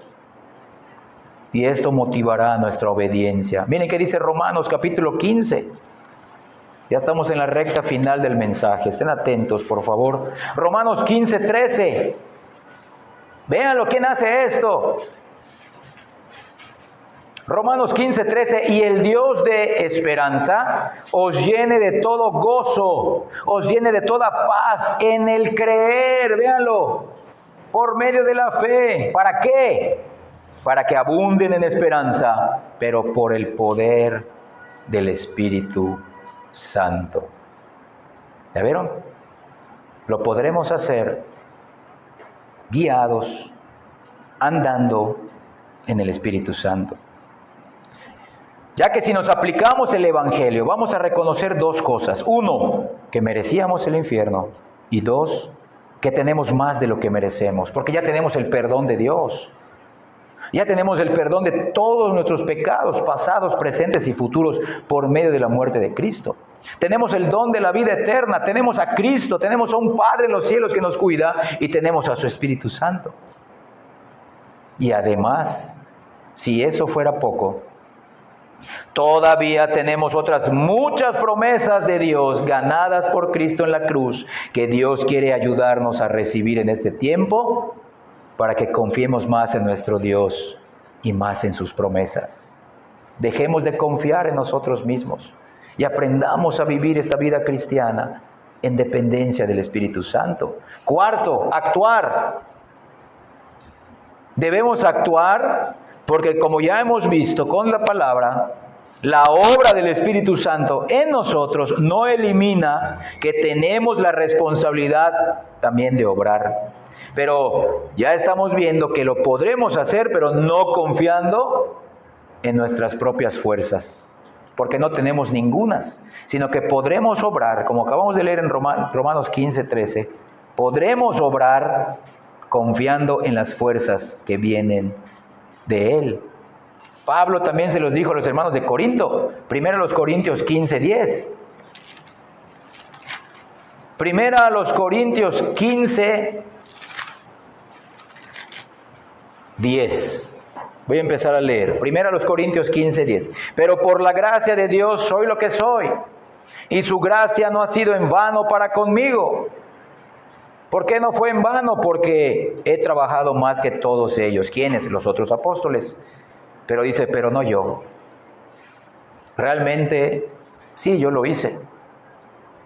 [SPEAKER 1] Y esto motivará nuestra obediencia. Miren qué dice Romanos capítulo 15. Ya estamos en la recta final del mensaje. Estén atentos, por favor. Romanos 15, 13. Véanlo, ¿quién hace esto? Romanos 15, 13. Y el Dios de esperanza os llene de todo gozo, os llene de toda paz en el creer. Véanlo. Por medio de la fe. ¿Para qué? Para que abunden en esperanza, pero por el poder del Espíritu Santo. ¿Ya vieron? Lo podremos hacer guiados, andando en el Espíritu Santo. Ya que si nos aplicamos el Evangelio, vamos a reconocer dos cosas. Uno, que merecíamos el infierno. Y dos, que tenemos más de lo que merecemos, porque ya tenemos el perdón de Dios. Ya tenemos el perdón de todos nuestros pecados, pasados, presentes y futuros, por medio de la muerte de Cristo. Tenemos el don de la vida eterna, tenemos a Cristo, tenemos a un Padre en los cielos que nos cuida y tenemos a su Espíritu Santo. Y además, si eso fuera poco, todavía tenemos otras muchas promesas de Dios ganadas por Cristo en la cruz, que Dios quiere ayudarnos a recibir en este tiempo, para que confiemos más en nuestro Dios y más en sus promesas. Dejemos de confiar en nosotros mismos y aprendamos a vivir esta vida cristiana en dependencia del Espíritu Santo. Cuarto, actuar. Debemos actuar porque, como ya hemos visto con la palabra, la obra del Espíritu Santo en nosotros no elimina que tenemos la responsabilidad también de obrar. Pero ya estamos viendo que lo podremos hacer, pero no confiando en nuestras propias fuerzas, porque no tenemos ningunas, sino que podremos obrar, como acabamos de leer en Romanos 15:13, podremos obrar confiando en las fuerzas que vienen de Él. Pablo también se los dijo a los hermanos de Corinto, primero a los Corintios 15:10. Primera a los Corintios 15:10. Voy a empezar a leer. Primero a los Corintios 15:10. Pero por la gracia de Dios soy lo que soy, y su gracia no ha sido en vano para conmigo. ¿Por qué no fue en vano? Porque he trabajado más que todos ellos. ¿Quiénes? Los otros apóstoles. Pero dice, pero no yo. Realmente, sí, yo lo hice,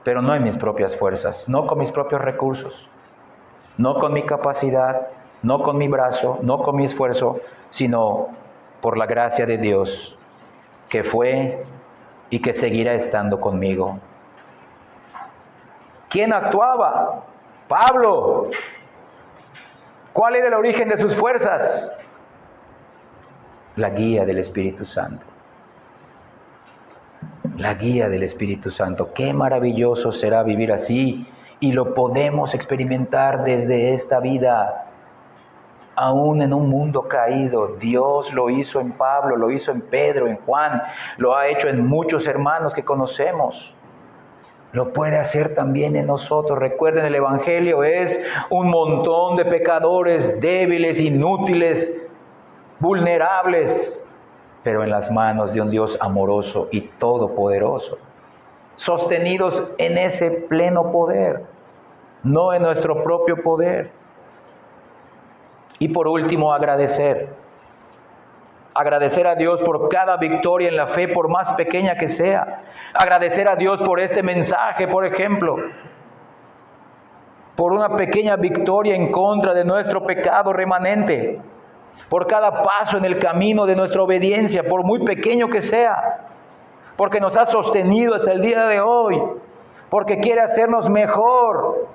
[SPEAKER 1] pero no en mis propias fuerzas, no con mis propios recursos, no con mi capacidad, no con mi brazo, no con mi esfuerzo, sino por la gracia de Dios, que fue y que seguirá estando conmigo. ¿Quién actuaba? Pablo. ¿Cuál era el origen de sus fuerzas? La guía del Espíritu Santo. La guía del Espíritu Santo. Qué maravilloso será vivir así, y lo podemos experimentar desde esta vida. Aún en un mundo caído, Dios lo hizo en Pablo, lo hizo en Pedro, en Juan, lo ha hecho en muchos hermanos que conocemos. Lo puede hacer también en nosotros. Recuerden, el Evangelio es un montón de pecadores débiles, inútiles, vulnerables, pero en las manos de un Dios amoroso y todopoderoso, sostenidos en ese pleno poder, no en nuestro propio poder. Y por último, agradecer a Dios por cada victoria en la fe, por más pequeña que sea. Agradecer a Dios por este mensaje, por ejemplo, por una pequeña victoria en contra de nuestro pecado remanente, por cada paso en el camino de nuestra obediencia, por muy pequeño que sea, porque nos ha sostenido hasta el día de hoy, porque quiere hacernos mejor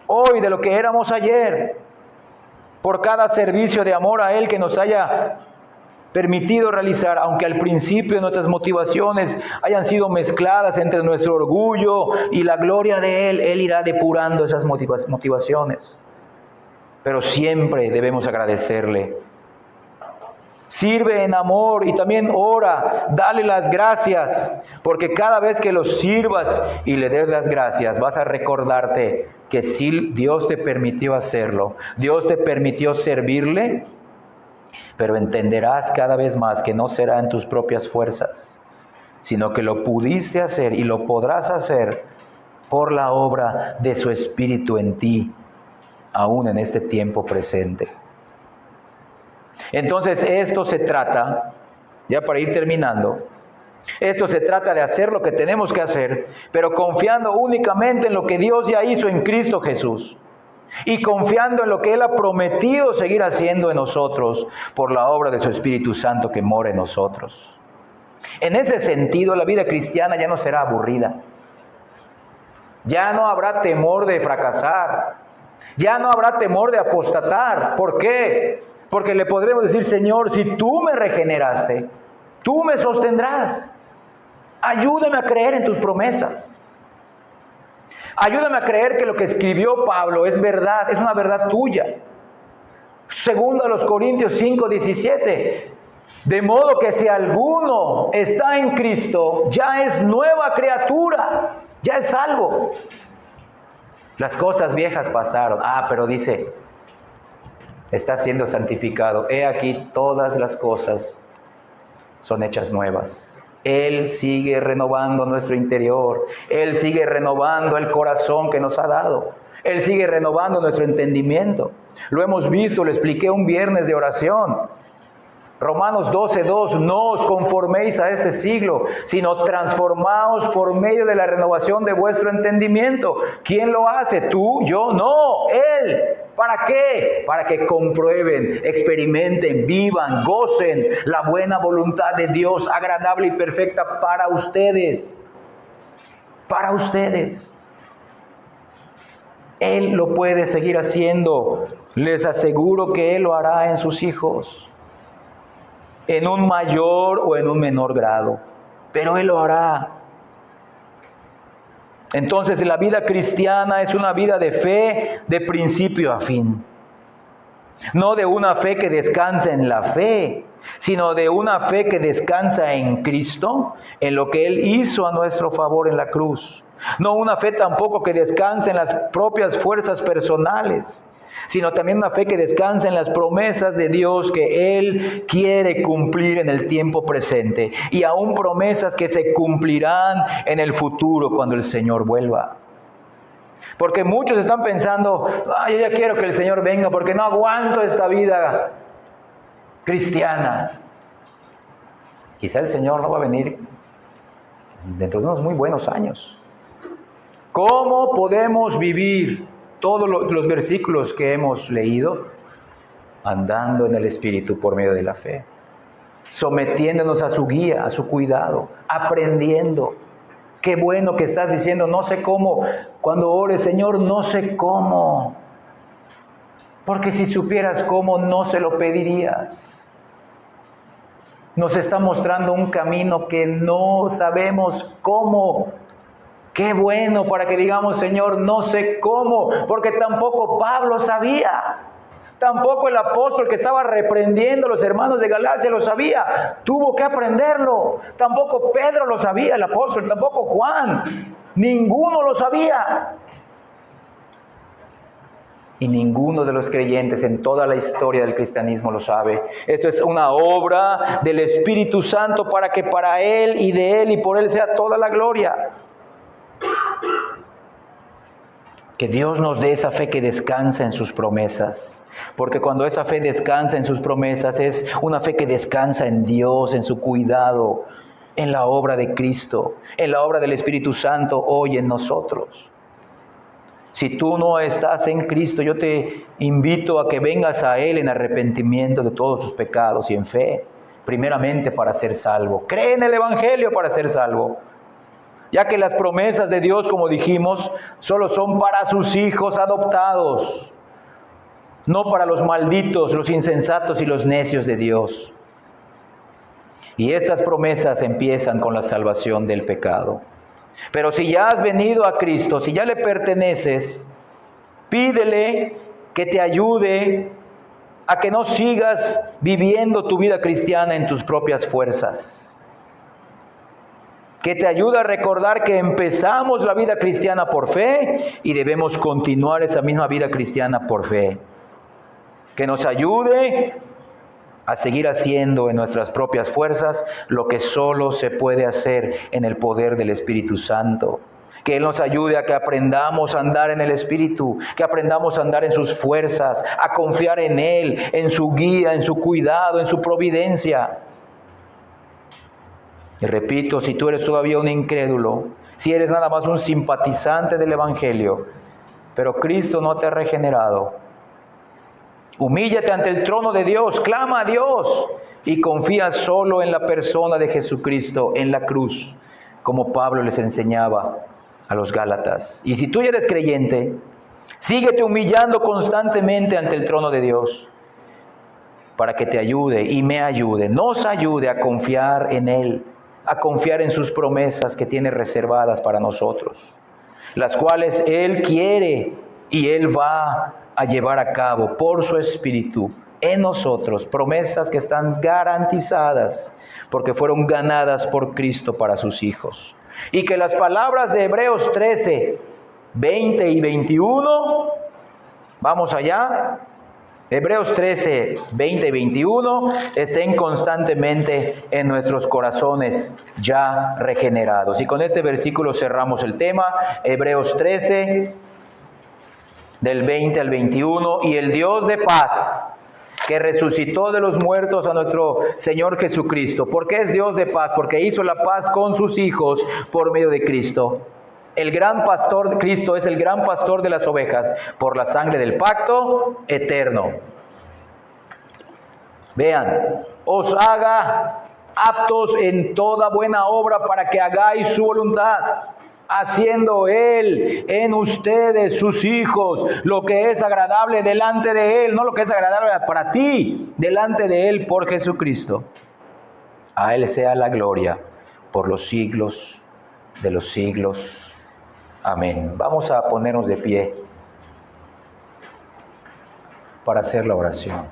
[SPEAKER 1] hoy de lo que éramos ayer, por cada servicio de amor a Él que nos haya permitido realizar, aunque al principio nuestras motivaciones hayan sido mezcladas entre nuestro orgullo y la gloria de Él. Él irá depurando esas motivaciones. Pero siempre debemos agradecerle. Sirve en amor y también ora, dale las gracias, porque cada vez que lo sirvas y le des las gracias, vas a recordarte que sí, Dios te permitió hacerlo, Dios te permitió servirle, pero entenderás cada vez más que no será en tus propias fuerzas, sino que lo pudiste hacer y lo podrás hacer por la obra de su Espíritu en ti, aún en este tiempo presente. Entonces esto se trata, ya para ir terminando, esto se trata de hacer lo que tenemos que hacer, pero confiando únicamente en lo que Dios ya hizo en Cristo Jesús y confiando en lo que Él ha prometido seguir haciendo en nosotros por la obra de su Espíritu Santo que mora en nosotros. En ese sentido, la vida cristiana ya no será aburrida. Ya no habrá temor de fracasar. Ya no habrá temor de apostatar. ¿Por qué? Porque le podremos decir, Señor, si tú me regeneraste, tú me sostendrás. Ayúdame a creer en tus promesas. Ayúdame a creer que lo que escribió Pablo es verdad, es una verdad tuya. Segundo a los Corintios 5:17. De modo que si alguno está en Cristo, ya es nueva criatura, ya es salvo. Las cosas viejas pasaron. Pero dice, está siendo santificado. He aquí todas las cosas son hechas nuevas. Él sigue renovando nuestro interior. Él sigue renovando el corazón que nos ha dado. Él sigue renovando nuestro entendimiento. Lo hemos visto, lo expliqué un viernes de oración. Romanos 12:2, no os conforméis a este siglo, sino transformaos por medio de la renovación de vuestro entendimiento. ¿Quién lo hace? ¿Tú? ¿Yo? No, Él. ¿Para qué? Para que comprueben, experimenten, vivan, gocen la buena voluntad de Dios, agradable y perfecta para ustedes. Para ustedes. Él lo puede seguir haciendo. Les aseguro que Él lo hará en sus hijos. En un mayor o en un menor grado. Pero Él lo hará. Entonces la vida cristiana es una vida de fe de principio a fin. No de una fe que descansa en la fe, sino de una fe que descansa en Cristo, en lo que Él hizo a nuestro favor en la cruz. No una fe tampoco que descansa en las propias fuerzas personales, sino también una fe que descansa en las promesas de Dios que Él quiere cumplir en el tiempo presente, y aún promesas que se cumplirán en el futuro cuando el Señor vuelva. Porque muchos están pensando, yo ya quiero que el Señor venga porque no aguanto esta vida cristiana. Quizá el Señor no va a venir dentro de unos muy buenos años. ¿Cómo podemos vivir todos los versículos que hemos leído? Andando en el Espíritu por medio de la fe, sometiéndonos a su guía, a su cuidado, aprendiendo. Qué bueno que estás diciendo, no sé cómo. Cuando ores, Señor, no sé cómo. Porque si supieras cómo, no se lo pedirías. Nos está mostrando un camino que no sabemos cómo. Qué bueno para que digamos, Señor, no sé cómo, porque tampoco Pablo sabía. Tampoco el apóstol que estaba reprendiendo a los hermanos de Galacia lo sabía. Tuvo que aprenderlo. Tampoco Pedro lo sabía, el apóstol. Tampoco Juan. Ninguno lo sabía. Y ninguno de los creyentes en toda la historia del cristianismo lo sabe. Esto es una obra del Espíritu Santo para que para Él y de Él y por Él sea toda la gloria. Que Dios nos dé esa fe que descansa en sus promesas. Porque cuando esa fe descansa en sus promesas, es una fe que descansa en Dios, en su cuidado, en la obra de Cristo, en la obra del Espíritu Santo hoy en nosotros. Si tú no estás en Cristo, yo te invito a que vengas a Él en arrepentimiento de todos tus pecados y en fe, primeramente para ser salvo. Cree en el Evangelio para ser salvo. Ya que las promesas de Dios, como dijimos, solo son para sus hijos adoptados, no para los malditos, los insensatos y los necios de Dios. Y estas promesas empiezan con la salvación del pecado. Pero si ya has venido a Cristo, si ya le perteneces, pídele que te ayude a que no sigas viviendo tu vida cristiana en tus propias fuerzas. Que te ayude a recordar que empezamos la vida cristiana por fe y debemos continuar esa misma vida cristiana por fe. Que nos ayude a seguir haciendo en nuestras propias fuerzas lo que solo se puede hacer en el poder del Espíritu Santo. Que Él nos ayude a que aprendamos a andar en el Espíritu, que aprendamos a andar en sus fuerzas, a confiar en Él, en su guía, en su cuidado, en su providencia. Y repito, si tú eres todavía un incrédulo, si eres nada más un simpatizante del Evangelio, pero Cristo no te ha regenerado, humíllate ante el trono de Dios, clama a Dios y confía solo en la persona de Jesucristo en la cruz, como Pablo les enseñaba. a los Gálatas. Y si tú ya eres creyente, síguete humillando constantemente ante el trono de Dios para que te ayude y me ayude, nos ayude a confiar en Él, a confiar en sus promesas que tiene reservadas para nosotros, las cuales Él quiere y Él va a llevar a cabo por su Espíritu en nosotros, promesas que están garantizadas porque fueron ganadas por Cristo para sus hijos. Y que las palabras de Hebreos 13, 20 y 21, vamos allá, Hebreos 13, 20 y 21, estén constantemente en nuestros corazones ya regenerados. Y con este versículo cerramos el tema, Hebreos 13, del 20 al 21, y el Dios de paz, que resucitó de los muertos a nuestro Señor Jesucristo. ¿Por qué es Dios de paz? Porque hizo la paz con sus hijos por medio de Cristo. El gran pastor de Cristo es el gran pastor de las ovejas por la sangre del pacto eterno. Vean, os haga aptos en toda buena obra para que hagáis su voluntad, haciendo Él en ustedes, sus hijos, lo que es agradable delante de Él, no lo que es agradable para ti, delante de Él por Jesucristo. A Él sea la gloria por los siglos de los siglos. Amén. Vamos a ponernos de pie para hacer la oración.